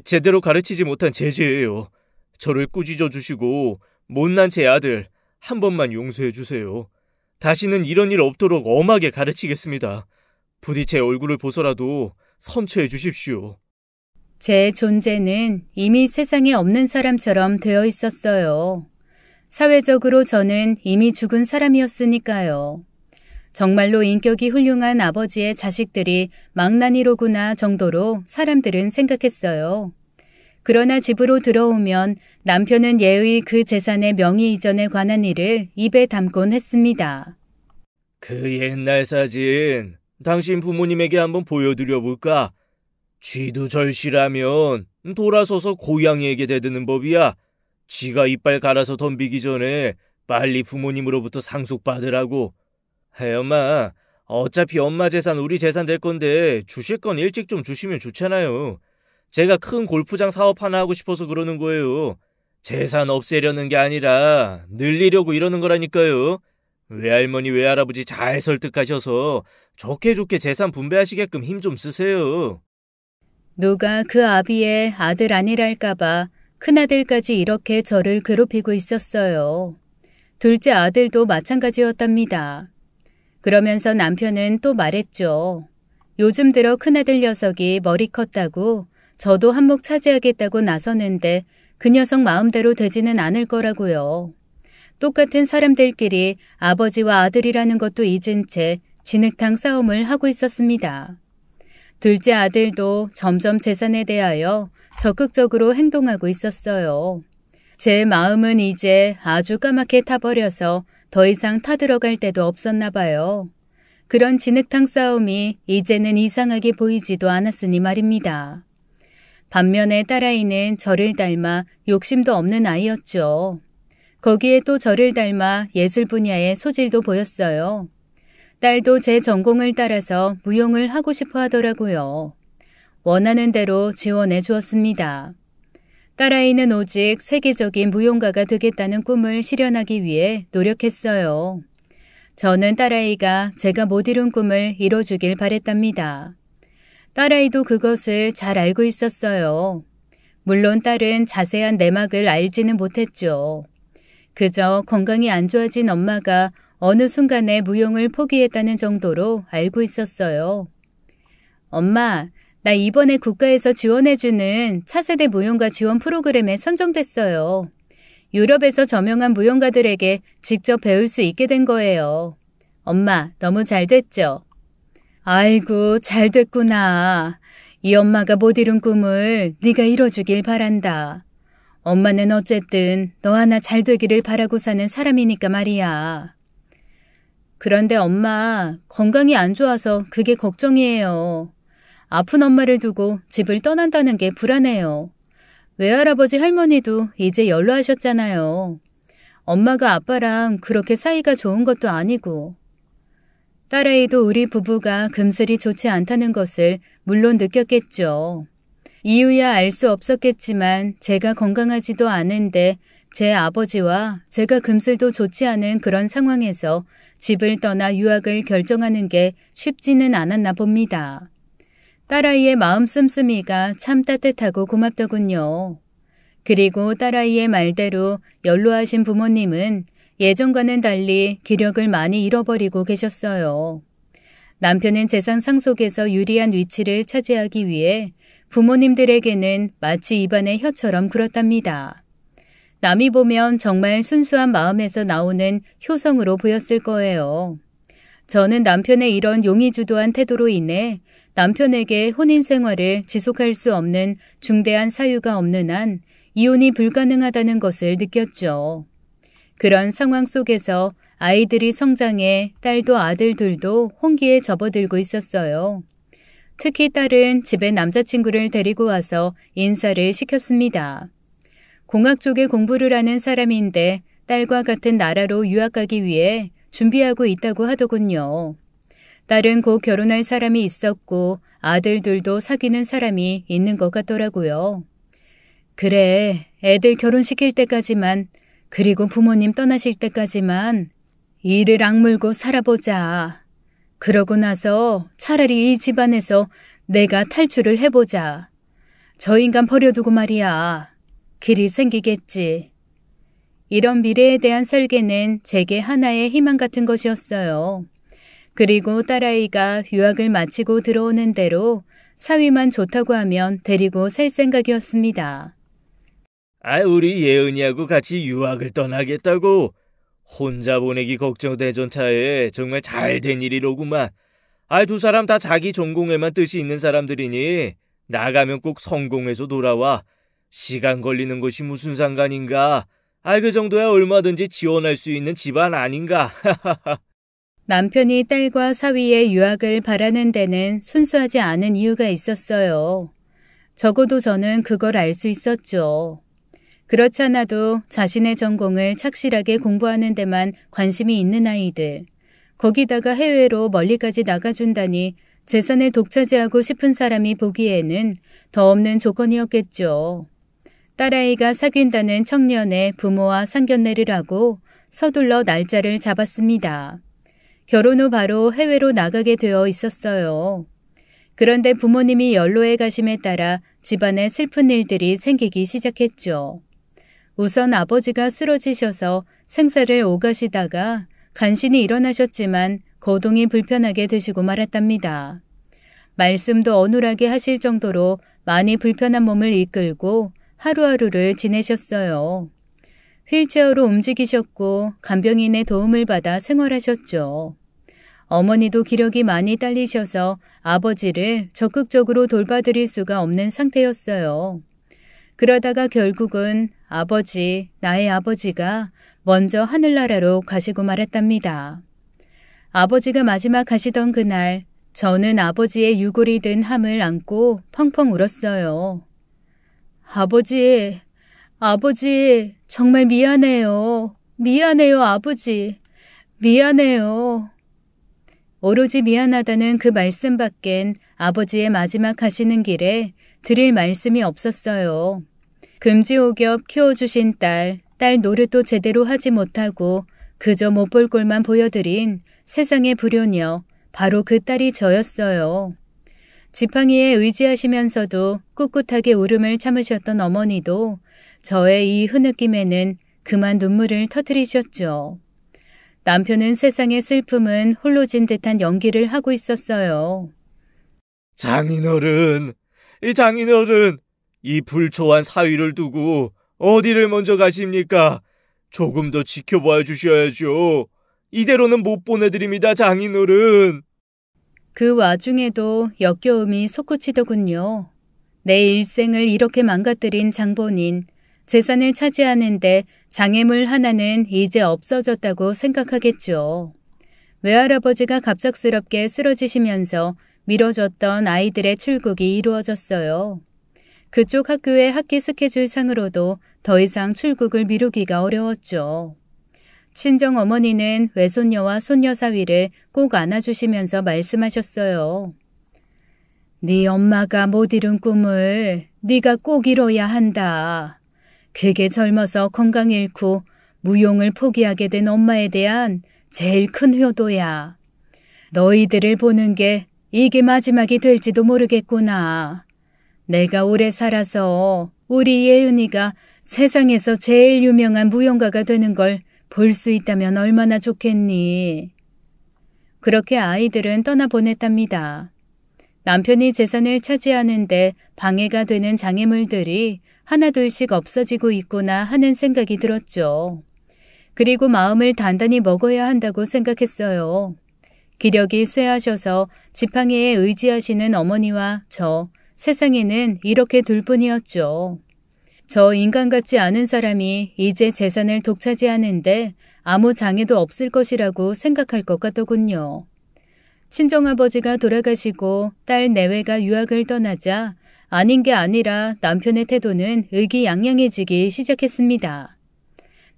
제대로 가르치지 못한 제 죄예요. 저를 꾸짖어 주시고 못난 제 아들 한 번만 용서해 주세요. 다시는 이런 일 없도록 엄하게 가르치겠습니다. 부디 제 얼굴을 보서라도 선처해 주십시오. 제 존재는 이미 세상에 없는 사람처럼 되어 있었어요. 사회적으로 저는 이미 죽은 사람이었으니까요. 정말로 인격이 훌륭한 아버지의 자식들이 망나니로구나 정도로 사람들은 생각했어요. 그러나 집으로 들어오면 남편은 예의 그 재산의 명의 이전에 관한 일을 입에 담곤 했습니다. 그 옛날 사진 당신 부모님에게 한번 보여드려 볼까? 쥐도 절실하면 돌아서서 고양이에게 대드는 법이야. 쥐가 이빨 갈아서 덤비기 전에 빨리 부모님으로부터 상속받으라고. 엄마, 어차피 엄마 재산 우리 재산 될 건데 주실 건 일찍 좀 주시면 좋잖아요. 제가 큰 골프장 사업 하나 하고 싶어서 그러는 거예요. 재산 없애려는 게 아니라 늘리려고 이러는 거라니까요. 외할머니 외할아버지 잘 설득하셔서 좋게 재산 분배하시게끔 힘 좀 쓰세요. 누가 그 아비의 아들 아니랄까봐 큰아들까지 이렇게 저를 괴롭히고 있었어요. 둘째 아들도 마찬가지였답니다. 그러면서 남편은 또 말했죠. 요즘 들어 큰아들 녀석이 머리 컸다고 저도 한몫 차지하겠다고 나서는데 그 녀석 마음대로 되지는 않을 거라고요. 똑같은 사람들끼리 아버지와 아들이라는 것도 잊은 채 진흙탕 싸움을 하고 있었습니다. 둘째 아들도 점점 재산에 대하여 적극적으로 행동하고 있었어요. 제 마음은 이제 아주 까맣게 타버려서 더 이상 타들어갈 데도 없었나 봐요. 그런 진흙탕 싸움이 이제는 이상하게 보이지도 않았으니 말입니다. 반면에 딸아이는 저를 닮아 욕심도 없는 아이였죠. 거기에 또 저를 닮아 예술 분야의 소질도 보였어요. 딸도 제 전공을 따라서 무용을 하고 싶어 하더라고요. 원하는 대로 지원해 주었습니다. 딸아이는 오직 세계적인 무용가가 되겠다는 꿈을 실현하기 위해 노력했어요. 저는 딸아이가 제가 못 이룬 꿈을 이뤄주길 바랬답니다. 딸아이도 그것을 잘 알고 있었어요. 물론 딸은 자세한 내막을 알지는 못했죠. 그저 건강이 안 좋아진 엄마가 어느 순간에 무용을 포기했다는 정도로 알고 있었어요. 엄마, 나 이번에 국가에서 지원해주는 차세대 무용가 지원 프로그램에 선정됐어요. 유럽에서 저명한 무용가들에게 직접 배울 수 있게 된 거예요. 엄마, 너무 잘 됐죠? 아이고, 잘 됐구나. 이 엄마가 못 이룬 꿈을 네가 이뤄주길 바란다. 엄마는 어쨌든 너 하나 잘 되기를 바라고 사는 사람이니까 말이야. 그런데 엄마, 건강이 안 좋아서 그게 걱정이에요. 아픈 엄마를 두고 집을 떠난다는 게 불안해요. 외할아버지 할머니도 이제 연로하셨잖아요. 엄마가 아빠랑 그렇게 사이가 좋은 것도 아니고. 딸아이도 우리 부부가 금슬이 좋지 않다는 것을 물론 느꼈겠죠. 이유야 알 수 없었겠지만 제가 건강하지도 않은데 제 아버지와 제가 금슬도 좋지 않은 그런 상황에서 집을 떠나 유학을 결정하는 게 쉽지는 않았나 봅니다. 딸아이의 마음 씀씀이가 참 따뜻하고 고맙더군요. 그리고 딸아이의 말대로 연로하신 부모님은 예전과는 달리 기력을 많이 잃어버리고 계셨어요. 남편은 재산 상속에서 유리한 위치를 차지하기 위해 부모님들에게는 마치 입안의 혀처럼 굴었답니다. 남이 보면 정말 순수한 마음에서 나오는 효성으로 보였을 거예요. 저는 남편의 이런 용의주도한 태도로 인해 남편에게 혼인 생활을 지속할 수 없는 중대한 사유가 없는 한 이혼이 불가능하다는 것을 느꼈죠. 그런 상황 속에서 아이들이 성장해 딸도 아들들도 혼기에 접어들고 있었어요. 특히 딸은 집에 남자친구를 데리고 와서 인사를 시켰습니다. 공학 쪽에 공부를 하는 사람인데 딸과 같은 나라로 유학 가기 위해 준비하고 있다고 하더군요. 딸은 곧 결혼할 사람이 있었고 아들들도 사귀는 사람이 있는 것 같더라고요. 그래, 애들 결혼시킬 때까지만, 그리고 부모님 떠나실 때까지만 이를 악물고 살아보자. 그러고 나서 차라리 이 집안에서 내가 탈출을 해보자. 저 인간 버려두고 말이야. 길이 생기겠지. 이런 미래에 대한 설계는 제게 하나의 희망 같은 것이었어요. 그리고 딸아이가 유학을 마치고 들어오는 대로 사위만 좋다고 하면 데리고 살 생각이었습니다. 우리 예은이하고 같이 유학을 떠나겠다고? 혼자 보내기 걱정되던 차에 정말 잘된 일이로구만. 두 사람 다 자기 전공에만 뜻이 있는 사람들이니 나가면 꼭 성공해서 돌아와. 시간 걸리는 것이 무슨 상관인가? 그 정도야 얼마든지 지원할 수 있는 집안 아닌가? 남편이 딸과 사위의 유학을 바라는 데는 순수하지 않은 이유가 있었어요. 적어도 저는 그걸 알 수 있었죠. 그렇지 않아도 자신의 전공을 착실하게 공부하는 데만 관심이 있는 아이들, 거기다가 해외로 멀리까지 나가준다니 재산을 독차지하고 싶은 사람이 보기에는 더 없는 조건이었겠죠. 딸아이가 사귄다는 청년의 부모와 상견례를 하고 서둘러 날짜를 잡았습니다. 결혼 후 바로 해외로 나가게 되어 있었어요. 그런데 부모님이 연로해 가심에 따라 집안에 슬픈 일들이 생기기 시작했죠. 우선 아버지가 쓰러지셔서 생사를 오가시다가 간신히 일어나셨지만 거동이 불편하게 되시고 말았답니다. 말씀도 어눌하게 하실 정도로 많이 불편한 몸을 이끌고 하루하루를 지내셨어요. 휠체어로 움직이셨고 간병인의 도움을 받아 생활하셨죠. 어머니도 기력이 많이 딸리셔서 아버지를 적극적으로 돌봐드릴 수가 없는 상태였어요. 그러다가 결국은 나의 아버지가 먼저 하늘나라로 가시고 말았답니다. 아버지가 마지막 가시던 그날 저는 아버지의 유골이 든 함을 안고 펑펑 울었어요. 아버지, 정말 미안해요. 아버지. 미안해요. 오로지 미안하다는 그 말씀밖엔 아버지의 마지막 가시는 길에 드릴 말씀이 없었어요. 금지옥엽 키워주신 딸 노릇도 제대로 하지 못하고 그저 못 볼 꼴만 보여드린 세상의 불효녀, 바로 그 딸이 저였어요. 지팡이에 의지하시면서도 꿋꿋하게 울음을 참으셨던 어머니도 저의 이 흐느낌에는 그만 눈물을 터뜨리셨죠. 남편은 세상의 슬픔은 홀로 진 듯한 연기를 하고 있었어요. 장인어른, 이 불초한 사위를 두고 어디를 먼저 가십니까? 조금 더 지켜봐 주셔야죠. 이대로는 못 보내드립니다, 장인어른. 그 와중에도 역겨움이 솟구치더군요. 내 일생을 이렇게 망가뜨린 장본인, 재산을 차지하는데 장애물 하나는 이제 없어졌다고 생각하겠죠. 외할아버지가 갑작스럽게 쓰러지시면서 미뤄졌던 아이들의 출국이 이루어졌어요. 그쪽 학교의 학기 스케줄 상으로도 더 이상 출국을 미루기가 어려웠죠. 친정 어머니는 외손녀와 손녀 사위를 꼭 안아주시면서 말씀하셨어요. 네 엄마가 못 이룬 꿈을 네가 꼭 이뤄야 한다. 그게 젊어서 건강 잃고 무용을 포기하게 된 엄마에 대한 제일 큰 효도야. 너희들을 보는 게 이게 마지막이 될지도 모르겠구나. 내가 오래 살아서 우리 예은이가 세상에서 제일 유명한 무용가가 되는 걸 볼 수 있다면 얼마나 좋겠니. 그렇게 아이들은 떠나보냈답니다. 남편이 재산을 차지하는데 방해가 되는 장애물들이 하나둘씩 없어지고 있구나 하는 생각이 들었죠. 그리고 마음을 단단히 먹어야 한다고 생각했어요. 기력이 쇠하셔서 지팡이에 의지하시는 어머니와 저, 세상에는 이렇게 둘뿐이었죠. 저 인간 같지 않은 사람이 이제 재산을 독차지하는데 아무 장애도 없을 것이라고 생각할 것 같더군요. 친정아버지가 돌아가시고 딸 내외가 유학을 떠나자 아닌 게 아니라 남편의 태도는 의기양양해지기 시작했습니다.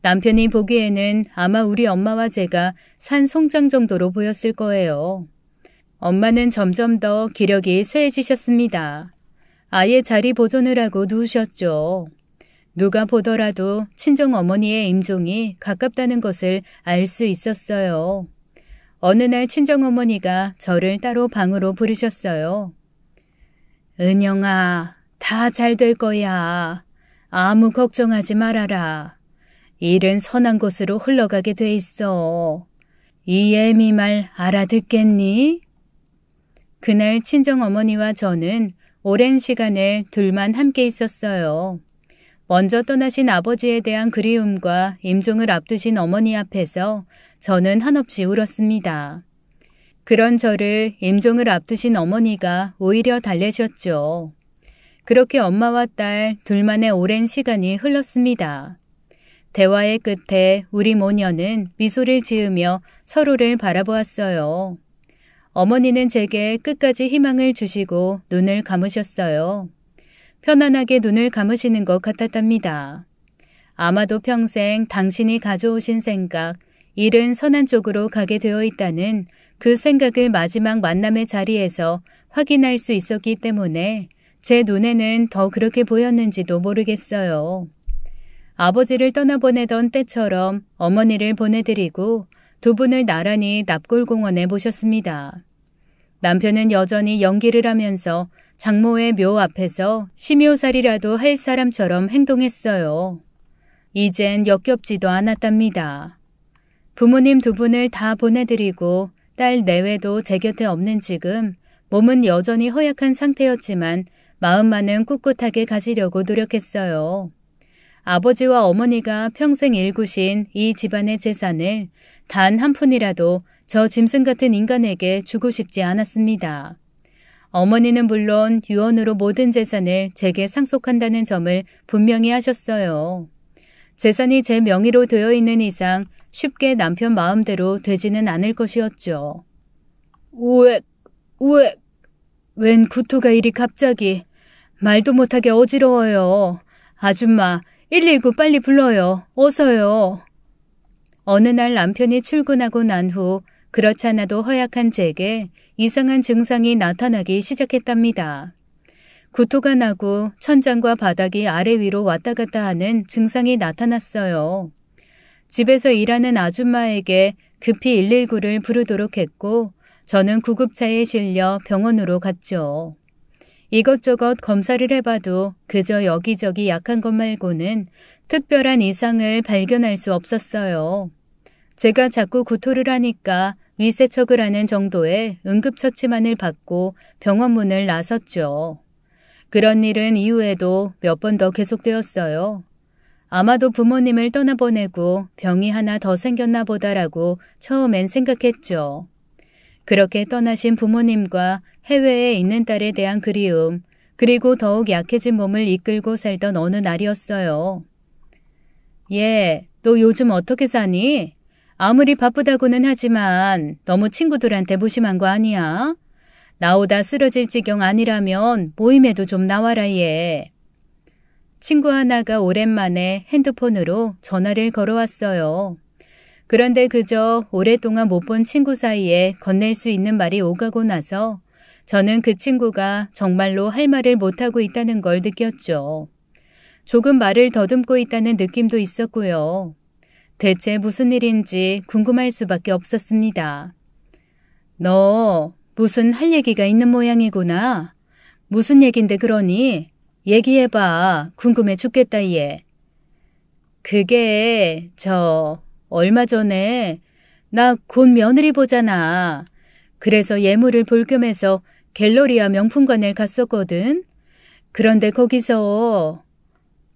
남편이 보기에는 아마 우리 엄마와 제가 산 송장 정도로 보였을 거예요. 엄마는 점점 더 기력이 쇠해지셨습니다. 아예 자리 보존을 하고 누우셨죠. 누가 보더라도 친정어머니의 임종이 가깝다는 것을 알 수 있었어요. 어느 날 친정어머니가 저를 따로 방으로 부르셨어요. 은영아, 다 잘 될 거야. 아무 걱정하지 말아라. 일은 선한 곳으로 흘러가게 돼 있어. 이 애미 말 알아듣겠니? 그날 친정어머니와 저는 오랜 시간을 둘만 함께 있었어요. 먼저 떠나신 아버지에 대한 그리움과 임종을 앞두신 어머니 앞에서 저는 한없이 울었습니다. 그런 저를 임종을 앞두신 어머니가 오히려 달래셨죠. 그렇게 엄마와 딸 둘만의 오랜 시간이 흘렀습니다. 대화의 끝에 우리 모녀는 미소를 지으며 서로를 바라보았어요. 어머니는 제게 끝까지 희망을 주시고 눈을 감으셨어요. 편안하게 눈을 감으시는 것 같았답니다. 아마도 평생 당신이 가져오신 생각, 일은 선한 쪽으로 가게 되어 있다는 그 생각을 마지막 만남의 자리에서 확인할 수 있었기 때문에 제 눈에는 더 그렇게 보였는지도 모르겠어요. 아버지를 떠나보내던 때처럼 어머니를 보내드리고 두 분을 나란히 납골공원에 모셨습니다. 남편은 여전히 연기를 하면서 장모의 묘 앞에서 심요살이라도 할 사람처럼 행동했어요. 이젠 역겹지도 않았답니다. 부모님 두 분을 다 보내드리고 딸 내외도 제 곁에 없는 지금 몸은 여전히 허약한 상태였지만 마음만은 꿋꿋하게 가지려고 노력했어요. 아버지와 어머니가 평생 일구신 이 집안의 재산을 단 한 푼이라도 저 짐승 같은 인간에게 주고 싶지 않았습니다. 어머니는 물론 유언으로 모든 재산을 제게 상속한다는 점을 분명히 하셨어요. 재산이 제 명의로 되어 있는 이상 쉽게 남편 마음대로 되지는 않을 것이었죠. 우엑, 우엑. 웬 구토가 이리 갑자기. 말도 못하게 어지러워요. 아줌마, 119 빨리 불러요. 어서요. 어느 날 남편이 출근하고 난 후 그렇지 않아도 허약한 제게 이상한 증상이 나타나기 시작했답니다. 구토가 나고 천장과 바닥이 아래 위로 왔다 갔다 하는 증상이 나타났어요. 집에서 일하는 아줌마에게 급히 119를 부르도록 했고 저는 구급차에 실려 병원으로 갔죠. 이것저것 검사를 해봐도 그저 여기저기 약한 것 말고는 특별한 이상을 발견할 수 없었어요. 제가 자꾸 구토를 하니까 위세척을 하는 정도의 응급처치만을 받고 병원 문을 나섰죠. 그런 일은 이후에도 몇 번 더 계속되었어요. 아마도 부모님을 떠나보내고 병이 하나 더 생겼나 보다라고 처음엔 생각했죠. 그렇게 떠나신 부모님과 해외에 있는 딸에 대한 그리움, 그리고 더욱 약해진 몸을 이끌고 살던 어느 날이었어요. 얘, 너 요즘 어떻게 사니? 아무리 바쁘다고는 하지만 너무 친구들한테 무심한 거 아니야? 나오다 쓰러질 지경 아니라면 모임에도 좀 나와라 얘. 친구 하나가 오랜만에 핸드폰으로 전화를 걸어왔어요. 그런데 그저 오랫동안 못 본 친구 사이에 건넬 수 있는 말이 오가고 나서 저는 그 친구가 정말로 할 말을 못하고 있다는 걸 느꼈죠. 조금 말을 더듬고 있다는 느낌도 있었고요. 대체 무슨 일인지 궁금할 수밖에 없었습니다. 너 무슨 할 얘기가 있는 모양이구나. 무슨 얘긴데 그러니? 얘기해봐. 궁금해 죽겠다 얘. 그게 얼마 전에 나 곧 며느리 보잖아. 그래서 예물을 볼 겸해서 갤러리아 명품관을 갔었거든. 그런데 거기서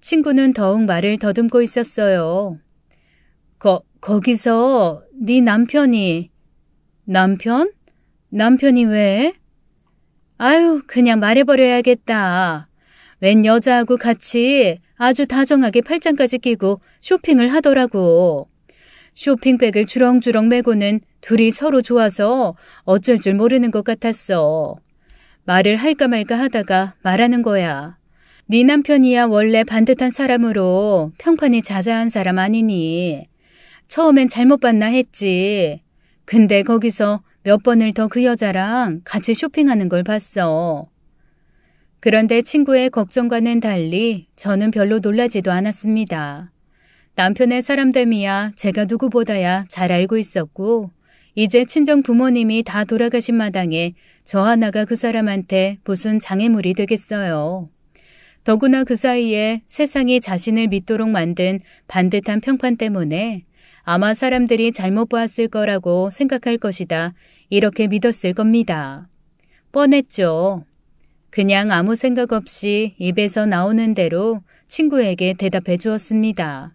친구는 더욱 말을 더듬고 있었어요. 거기서 네 남편이. 남편? 남편이 왜? 아유, 그냥 말해버려야겠다. 웬 여자하고 같이 아주 다정하게 팔짱까지 끼고 쇼핑을 하더라고. 쇼핑백을 주렁주렁 메고는 둘이 서로 좋아서 어쩔 줄 모르는 것 같았어. 말을 할까 말까 하다가 말하는 거야. 네 남편이야 원래 반듯한 사람으로 평판이 자자한 사람 아니니. 처음엔 잘못 봤나 했지. 근데 거기서 몇 번을 더 그 여자랑 같이 쇼핑하는 걸 봤어. 그런데 친구의 걱정과는 달리 저는 별로 놀라지도 않았습니다. 남편의 사람됨이야 제가 누구보다야 잘 알고 있었고 이제 친정 부모님이 다 돌아가신 마당에 저 하나가 그 사람한테 무슨 장애물이 되겠어요. 더구나 그 사이에 세상이 자신을 믿도록 만든 반듯한 평판 때문에 아마 사람들이 잘못 보았을 거라고 생각할 것이다. 이렇게 믿었을 겁니다. 뻔했죠. 그냥 아무 생각 없이 입에서 나오는 대로 친구에게 대답해 주었습니다.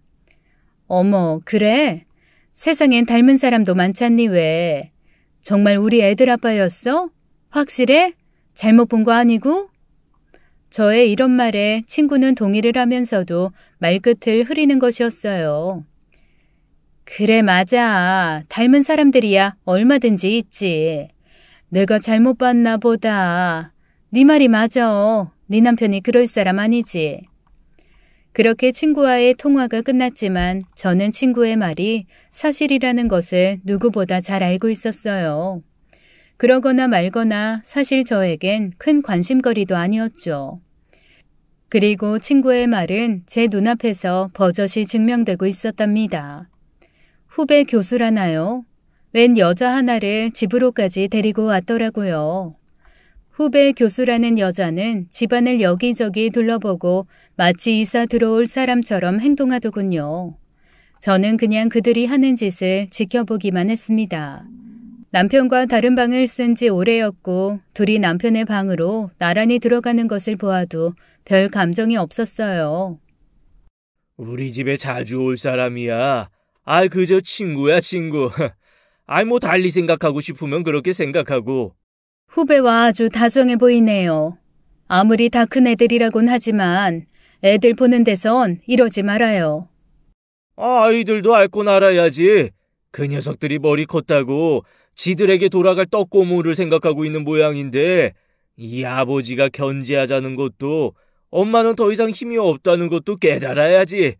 어머, 그래? 세상엔 닮은 사람도 많잖니 왜? 정말 우리 애들 아빠였어? 확실해? 잘못 본 거 아니고? 저의 이런 말에 친구는 동의를 하면서도 말끝을 흐리는 것이었어요. 그래, 맞아. 닮은 사람들이야 얼마든지 있지. 내가 잘못 봤나 보다. 네 말이 맞아. 네 남편이 그럴 사람 아니지. 그렇게 친구와의 통화가 끝났지만 저는 친구의 말이 사실이라는 것을 누구보다 잘 알고 있었어요. 그러거나 말거나 사실 저에겐 큰 관심거리도 아니었죠. 그리고 친구의 말은 제 눈앞에서 버젓이 증명되고 있었답니다. 후배 교수라나요? 웬 여자 하나를 집으로까지 데리고 왔더라고요. 후배 교수라는 여자는 집안을 여기저기 둘러보고 마치 이사 들어올 사람처럼 행동하더군요. 저는 그냥 그들이 하는 짓을 지켜보기만 했습니다. 남편과 다른 방을 쓴 지 오래였고 둘이 남편의 방으로 나란히 들어가는 것을 보아도 별 감정이 없었어요. 우리 집에 자주 올 사람이야. 그저 친구야, 친구. 뭐 달리 생각하고 싶으면 그렇게 생각하고. 후배와 아주 다정해 보이네요. 아무리 다 큰 애들이라곤 하지만 애들 보는 데선 이러지 말아요. 아이들도 알 건 알아야지. 그 녀석들이 머리 컸다고 지들에게 돌아갈 떡고물을 생각하고 있는 모양인데 이 아버지가 견제하자는 것도 엄마는 더 이상 힘이 없다는 것도 깨달아야지.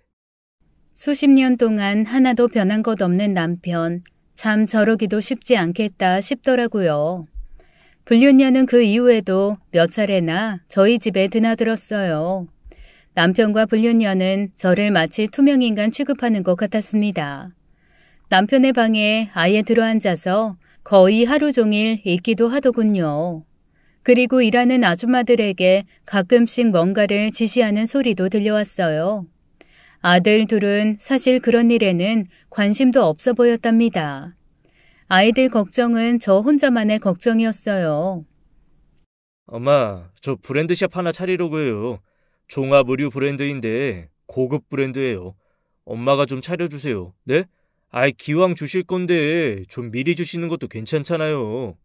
수십 년 동안 하나도 변한 것 없는 남편. 참 저러기도 쉽지 않겠다 싶더라고요. 불륜녀는 그 이후에도 몇 차례나 저희 집에 드나들었어요. 남편과 불륜녀는 저를 마치 투명인간 취급하는 것 같았습니다. 남편의 방에 아예 들어앉아서 거의 하루 종일 있기도 하더군요. 그리고 일하는 아줌마들에게 가끔씩 뭔가를 지시하는 소리도 들려왔어요. 아들 둘은 사실 그런 일에는 관심도 없어 보였답니다. 아이들 걱정은 저 혼자만의 걱정이었어요. 엄마, 저 브랜드샵 하나 차리려고 해요. 종합 의류 브랜드인데 고급 브랜드예요. 엄마가 좀 차려주세요. 네? 기왕 주실 건데 좀 미리 주시는 것도 괜찮잖아요.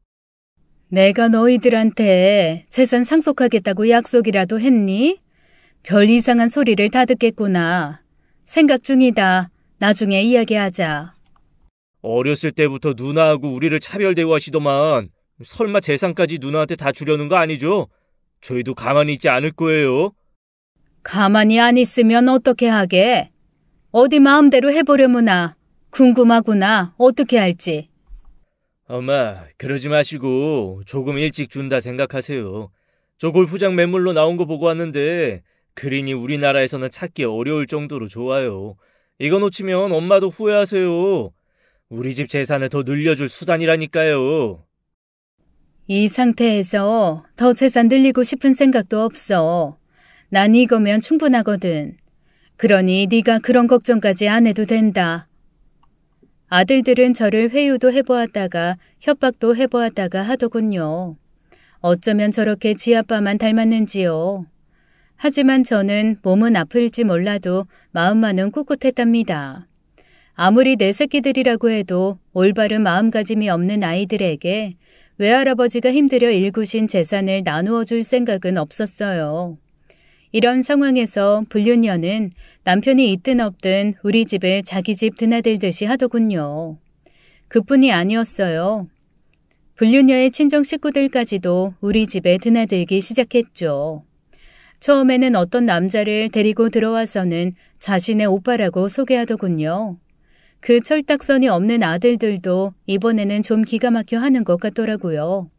내가 너희들한테 재산 상속하겠다고 약속이라도 했니? 별 이상한 소리를 다 듣겠구나. 생각 중이다. 나중에 이야기하자. 어렸을 때부터 누나하고 우리를 차별 대우하시더만 설마 재산까지 누나한테 다 주려는 거 아니죠? 저희도 가만히 있지 않을 거예요. 가만히 안 있으면 어떻게 하게? 어디 마음대로 해보려무나. 궁금하구나. 어떻게 할지. 엄마, 그러지 마시고 조금 일찍 준다 생각하세요. 저 골프장 매물로 나온 거 보고 왔는데 그린이 우리나라에서는 찾기 어려울 정도로 좋아요. 이거 놓치면 엄마도 후회하세요. 우리 집 재산을 더 늘려줄 수단이라니까요. 이 상태에서 더 재산 늘리고 싶은 생각도 없어. 난 이거면 충분하거든. 그러니 네가 그런 걱정까지 안 해도 된다. 아들들은 저를 회유도 해보았다가 협박도 해보았다가 하더군요. 어쩌면 저렇게 지아빠만 닮았는지요. 하지만 저는 몸은 아플지 몰라도 마음만은 꿋꿋했답니다. 아무리 내 새끼들이라고 해도 올바른 마음가짐이 없는 아이들에게 외할아버지가 힘들여 일구신 재산을 나누어 줄 생각은 없었어요. 이런 상황에서 불륜녀는 남편이 있든 없든 우리 집을 자기 집 드나들듯이 하더군요. 그뿐이 아니었어요. 불륜녀의 친정 식구들까지도 우리 집에 드나들기 시작했죠. 처음에는 어떤 남자를 데리고 들어와서는 자신의 오빠라고 소개하더군요. 그 철딱선이 없는 아들들도 이번에는 좀 기가 막혀 하는 것 같더라고요.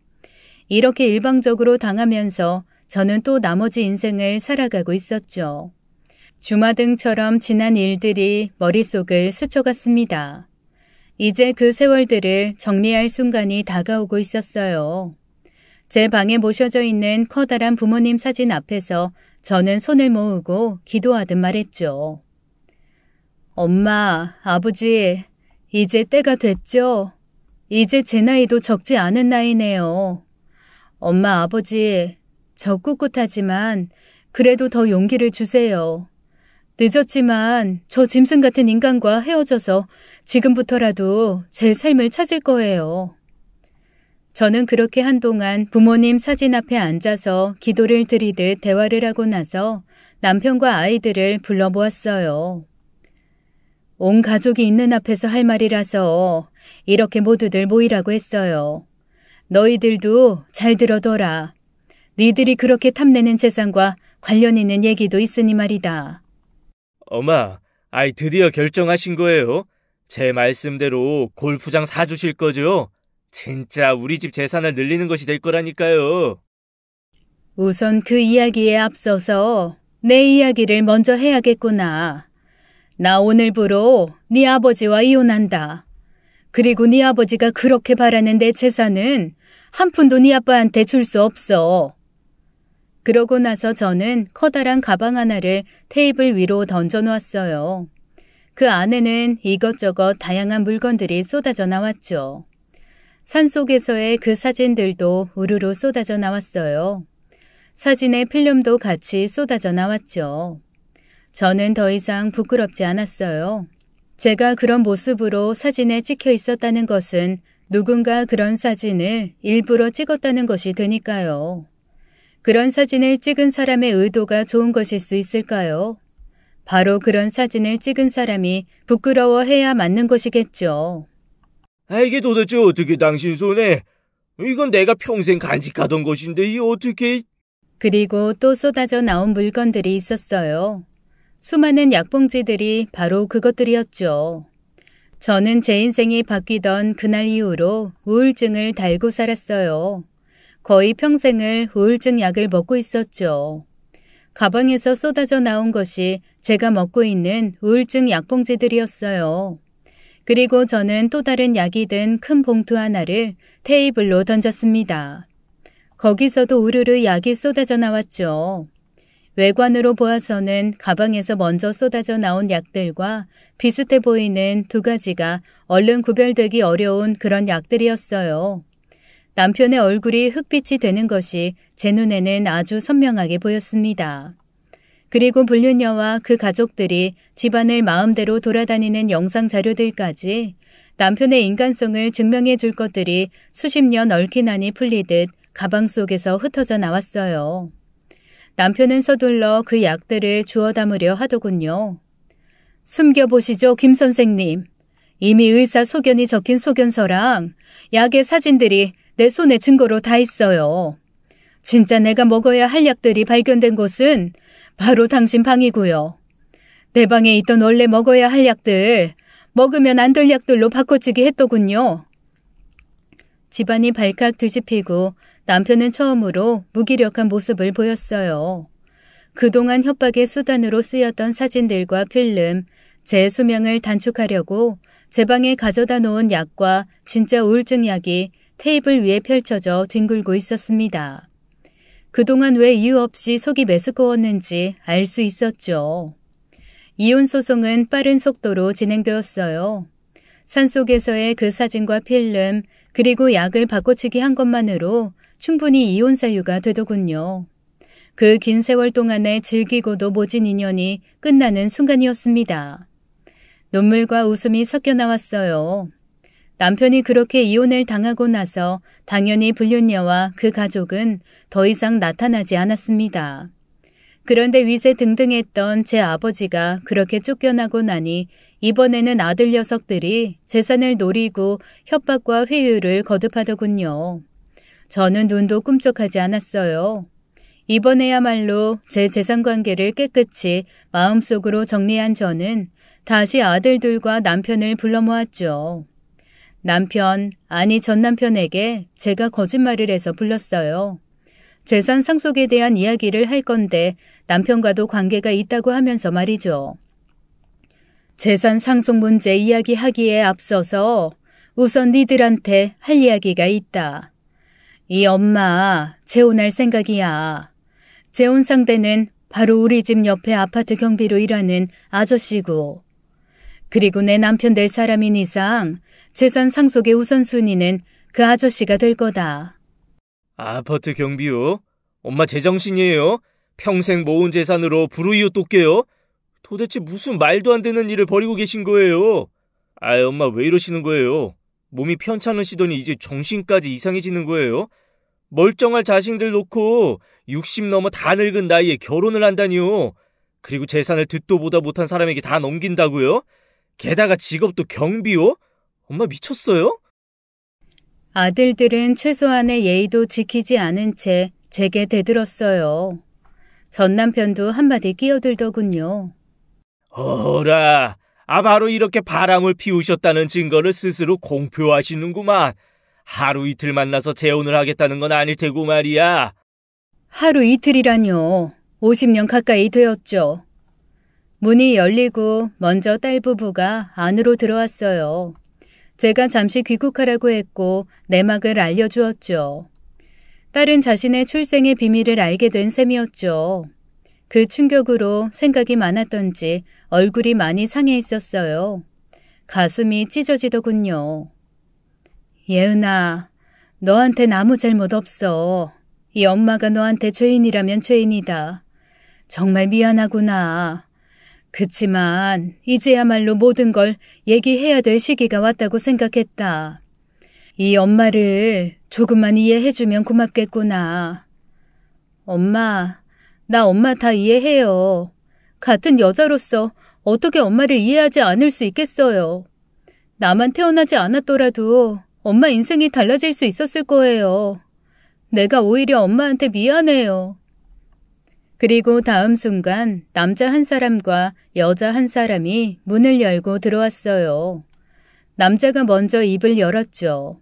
이렇게 일방적으로 당하면서 저는 또 나머지 인생을 살아가고 있었죠. 주마등처럼 지난 일들이 머릿속을 스쳐갔습니다. 이제 그 세월들을 정리할 순간이 다가오고 있었어요. 제 방에 모셔져 있는 커다란 부모님 사진 앞에서 저는 손을 모으고 기도하듯 말했죠. 엄마, 아버지, 이제 때가 됐죠? 이제 제 나이도 적지 않은 나이네요. 엄마, 아버지, 저 꿋꿋하지만 그래도 더 용기를 주세요. 늦었지만 저 짐승 같은 인간과 헤어져서 지금부터라도 제 삶을 찾을 거예요. 저는 그렇게 한동안 부모님 사진 앞에 앉아서 기도를 드리듯 대화를 하고 나서 남편과 아이들을 불러 모았어요. 온 가족이 있는 앞에서 할 말이라서 이렇게 모두들 모이라고 했어요. 너희들도 잘 들어둬라. 니들이 그렇게 탐내는 재산과 관련 있는 얘기도 있으니 말이다. 엄마, 드디어 결정하신 거예요? 제 말씀대로 골프장 사주실 거죠? 진짜 우리 집 재산을 늘리는 것이 될 거라니까요. 우선 그 이야기에 앞서서 내 이야기를 먼저 해야겠구나. 나 오늘부로 네 아버지와 이혼한다. 그리고 네 아버지가 그렇게 바라는 내 재산은 한 푼도 네 아빠한테 줄 수 없어. 그러고 나서 저는 커다란 가방 하나를 테이블 위로 던져놓았어요. 그 안에는 이것저것 다양한 물건들이 쏟아져 나왔죠. 산속에서의 그 사진들도 우르르 쏟아져 나왔어요. 사진의 필름도 같이 쏟아져 나왔죠. 저는 더 이상 부끄럽지 않았어요. 제가 그런 모습으로 사진에 찍혀 있었다는 것은 누군가 그런 사진을 일부러 찍었다는 것이 되니까요. 그런 사진을 찍은 사람의 의도가 좋은 것일 수 있을까요? 바로 그런 사진을 찍은 사람이 부끄러워해야 맞는 것이겠죠. 이게 도대체 어떻게 당신 손에? 이건 내가 평생 간직하던 것인데 이 어떻게... 그리고 또 쏟아져 나온 물건들이 있었어요. 수많은 약봉지들이 바로 그것들이었죠. 저는 제 인생이 바뀌던 그날 이후로 우울증을 달고 살았어요. 거의 평생을 우울증 약을 먹고 있었죠. 가방에서 쏟아져 나온 것이 제가 먹고 있는 우울증 약봉지들이었어요. 그리고 저는 또 다른 약이 든 큰 봉투 하나를 테이블로 던졌습니다. 거기서도 우르르 약이 쏟아져 나왔죠. 외관으로 보아서는 가방에서 먼저 쏟아져 나온 약들과 비슷해 보이는 두 가지가 얼른 구별되기 어려운 그런 약들이었어요. 남편의 얼굴이 흑빛이 되는 것이 제 눈에는 아주 선명하게 보였습니다. 그리고 불륜녀와 그 가족들이 집안을 마음대로 돌아다니는 영상 자료들까지 남편의 인간성을 증명해 줄 것들이 수십 년 얽히나니 풀리듯 가방 속에서 흩어져 나왔어요. 남편은 서둘러 그 약들을 주워 담으려 하더군요. 숨겨보시죠, 김 선생님. 이미 의사 소견이 적힌 소견서랑 약의 사진들이 내 손에 증거로 다 있어요. 진짜 내가 먹어야 할 약들이 발견된 곳은 바로 당신 방이고요. 내 방에 있던 원래 먹어야 할 약들, 먹으면 안 될 약들로 바꿔치기 했더군요. 집안이 발칵 뒤집히고 남편은 처음으로 무기력한 모습을 보였어요. 그동안 협박의 수단으로 쓰였던 사진들과 필름, 제 수명을 단축하려고 제 방에 가져다 놓은 약과 진짜 우울증 약이 테이블 위에 펼쳐져 뒹굴고 있었습니다. 그동안 왜 이유 없이 속이 메스꺼웠는지 알 수 있었죠. 이혼 소송은 빠른 속도로 진행되었어요. 산속에서의 그 사진과 필름, 그리고 약을 바꿔치기 한 것만으로 충분히 이혼 사유가 되더군요. 그 긴 세월 동안의 즐기고도 모진 인연이 끝나는 순간이었습니다. 눈물과 웃음이 섞여 나왔어요. 남편이 그렇게 이혼을 당하고 나서 당연히 불륜녀와 그 가족은 더 이상 나타나지 않았습니다. 그런데 위세등등했던 제 아버지가 그렇게 쫓겨나고 나니 이번에는 아들 녀석들이 재산을 노리고 협박과 회유를 거듭하더군요. 저는 눈도 꿈쩍하지 않았어요. 이번에야말로 제 재산관계를 깨끗이 마음속으로 정리한 저는 다시 아들들과 남편을 불러 모았죠. 남편, 아니 전 남편에게 제가 거짓말을 해서 불렀어요. 재산 상속에 대한 이야기를 할 건데 남편과도 관계가 있다고 하면서 말이죠. 재산 상속 문제 이야기하기에 앞서서 우선 니들한테 할 이야기가 있다. 이 엄마 재혼할 생각이야. 재혼 상대는 바로 우리 집 옆에 아파트 경비로 일하는 아저씨고, 그리고 내 남편 될 사람인 이상 재산 상속의 우선순위는 그 아저씨가 될 거다. 아파트 경비요? 엄마 제정신이에요? 평생 모은 재산으로 불우이웃 돕게요? 도대체 무슨 말도 안 되는 일을 벌이고 계신 거예요? 아이, 엄마 왜 이러시는 거예요? 몸이 편찮으시더니 이제 정신까지 이상해지는 거예요? 멀쩡할 자식들 놓고 60 넘어 다 늙은 나이에 결혼을 한다니요. 그리고 재산을 듣도 보다 못한 사람에게 다 넘긴다고요? 게다가 직업도 경비요? 엄마 미쳤어요? 아들들은 최소한의 예의도 지키지 않은 채 제게 대들었어요. 전 남편도 한마디 끼어들더군요. 어라, 바로 이렇게 바람을 피우셨다는 증거를 스스로 공표하시는구만. 하루 이틀 만나서 재혼을 하겠다는 건 아닐 테고 말이야. 하루 이틀이라뇨. 50년 가까이 되었죠. 문이 열리고 먼저 딸 부부가 안으로 들어왔어요. 제가 잠시 귀국하라고 했고 내막을 알려주었죠. 딸은 자신의 출생의 비밀을 알게 된 셈이었죠. 그 충격으로 생각이 많았던지 얼굴이 많이 상해 있었어요. 가슴이 찢어지더군요. 예은아, 너한텐 아무 잘못 없어. 이 엄마가 너한테 죄인이라면 죄인이다. 정말 미안하구나. 그치만 이제야말로 모든 걸 얘기해야 될 시기가 왔다고 생각했다. 이 엄마를 조금만 이해해주면 고맙겠구나. 엄마, 나 엄마 다 이해해요. 같은 여자로서 어떻게 엄마를 이해하지 않을 수 있겠어요. 나만 태어나지 않았더라도 엄마 인생이 달라질 수 있었을 거예요. 내가 오히려 엄마한테 미안해요. 그리고 다음 순간 남자 한 사람과 여자 한 사람이 문을 열고 들어왔어요. 남자가 먼저 입을 열었죠.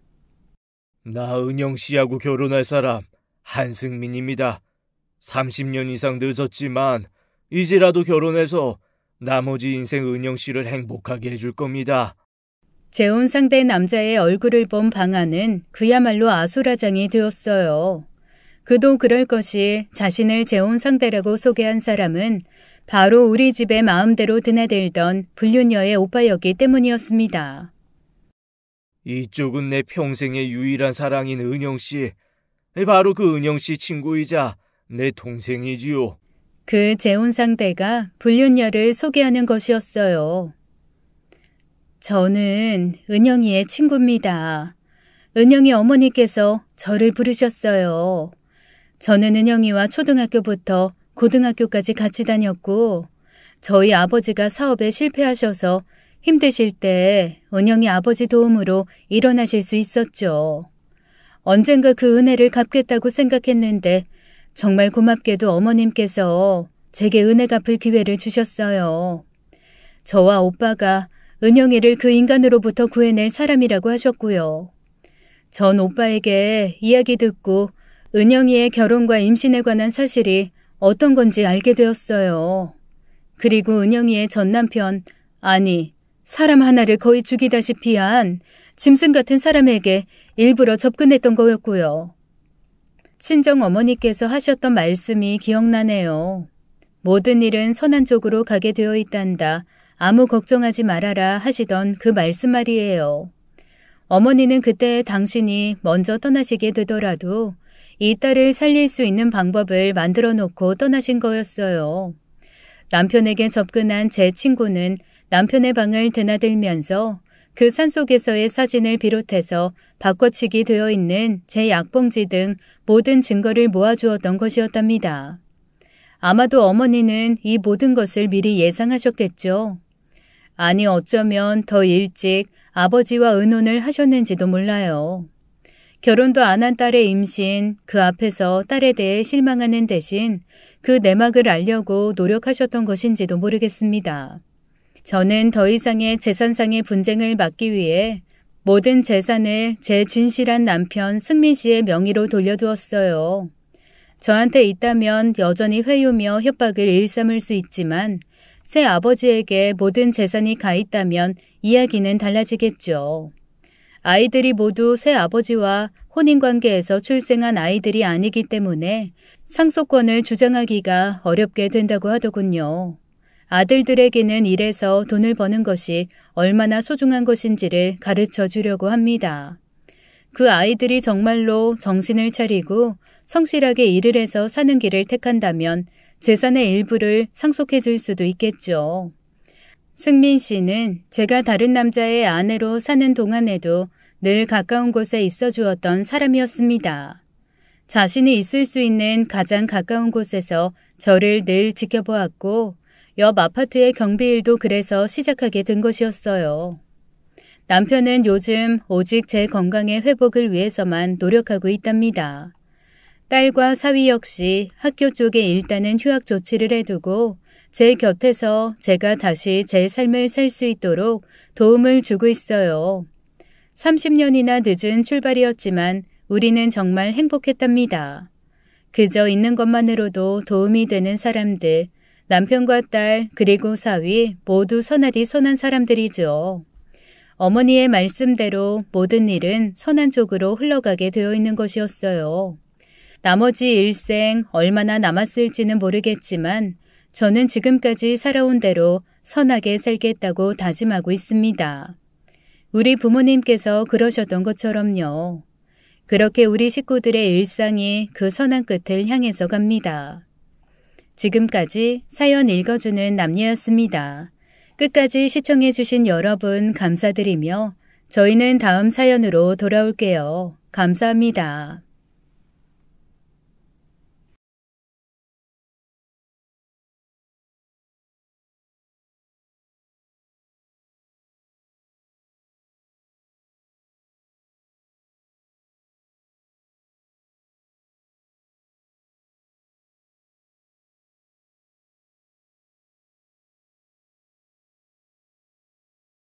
나 은영 씨하고 결혼할 사람 한승민입니다. 30년 이상 늦었지만 이제라도 결혼해서 나머지 인생 은영 씨를 행복하게 해줄 겁니다. 재혼 상대 남자의 얼굴을 본 방아는 그야말로 아수라장이 되었어요. 그도 그럴 것이 자신을 재혼 상대라고 소개한 사람은 바로 우리 집에 마음대로 드나들던 불륜녀의 오빠였기 때문이었습니다. 이쪽은 내 평생의 유일한 사랑인 은영 씨. 바로 그 은영 씨 친구이자 내 동생이지요. 그 재혼 상대가 불륜녀를 소개하는 것이었어요. 저는 은영이의 친구입니다. 은영이 어머니께서 저를 부르셨어요. 저는 은영이와 초등학교부터 고등학교까지 같이 다녔고 저희 아버지가 사업에 실패하셔서 힘드실 때 은영이 아버지 도움으로 일어나실 수 있었죠. 언젠가 그 은혜를 갚겠다고 생각했는데 정말 고맙게도 어머님께서 제게 은혜 갚을 기회를 주셨어요. 저와 오빠가 은영이를 그 인간으로부터 구해낼 사람이라고 하셨고요. 전 오빠에게 이야기 듣고 은영이의 결혼과 임신에 관한 사실이 어떤 건지 알게 되었어요. 그리고 은영이의 전 남편, 아니 사람 하나를 거의 죽이다시피 한 짐승 같은 사람에게 일부러 접근했던 거였고요. 친정 어머니께서 하셨던 말씀이 기억나네요. 모든 일은 선한 쪽으로 가게 되어 있단다. 아무 걱정하지 말아라 하시던 그 말씀 말이에요. 어머니는 그때 당신이 먼저 떠나시게 되더라도 이 딸을 살릴 수 있는 방법을 만들어 놓고 떠나신 거였어요. 남편에게 접근한 제 친구는 남편의 방을 드나들면서 그 산속에서의 사진을 비롯해서 바꿔치기 되어 있는 제 약봉지 등 모든 증거를 모아주었던 것이었답니다. 아마도 어머니는 이 모든 것을 미리 예상하셨겠죠. 아니 어쩌면 더 일찍 아버지와 의논을 하셨는지도 몰라요. 결혼도 안 한 딸의 임신, 그 앞에서 딸에 대해 실망하는 대신 그 내막을 알려고 노력하셨던 것인지도 모르겠습니다. 저는 더 이상의 재산상의 분쟁을 막기 위해 모든 재산을 제 진실한 남편 승민 씨의 명의로 돌려두었어요. 저한테 있다면 여전히 회유며 협박을 일삼을 수 있지만 새 아버지에게 모든 재산이 가 있다면 이야기는 달라지겠죠. 아이들이 모두 새 아버지와 혼인관계에서 출생한 아이들이 아니기 때문에 상속권을 주장하기가 어렵게 된다고 하더군요. 아들들에게는 일해서 돈을 버는 것이 얼마나 소중한 것인지를 가르쳐 주려고 합니다. 그 아이들이 정말로 정신을 차리고 성실하게 일을 해서 사는 길을 택한다면 재산의 일부를 상속해 줄 수도 있겠죠. 승민 씨는 제가 다른 남자의 아내로 사는 동안에도 늘 가까운 곳에 있어 주었던 사람이었습니다. 자신이 있을 수 있는 가장 가까운 곳에서 저를 늘 지켜보았고 옆 아파트의 경비일도 그래서 시작하게 된 것이었어요. 남편은 요즘 오직 제 건강의 회복을 위해서만 노력하고 있답니다. 딸과 사위 역시 학교 쪽에 일단은 휴학 조치를 해두고 제 곁에서 제가 다시 제 삶을 살 수 있도록 도움을 주고 있어요. 30년이나 늦은 출발이었지만 우리는 정말 행복했답니다. 그저 있는 것만으로도 도움이 되는 사람들, 남편과 딸 그리고 사위 모두 선하디 선한 사람들이죠. 어머니의 말씀대로 모든 일은 선한 쪽으로 흘러가게 되어 있는 것이었어요. 나머지 일생 얼마나 남았을지는 모르겠지만 저는 지금까지 살아온 대로 선하게 살겠다고 다짐하고 있습니다. 우리 부모님께서 그러셨던 것처럼요. 그렇게 우리 식구들의 일상이 그 선한 끝을 향해서 갑니다. 지금까지 사연 읽어주는 남녀였습니다. 끝까지 시청해주신 여러분 감사드리며 저희는 다음 사연으로 돌아올게요. 감사합니다.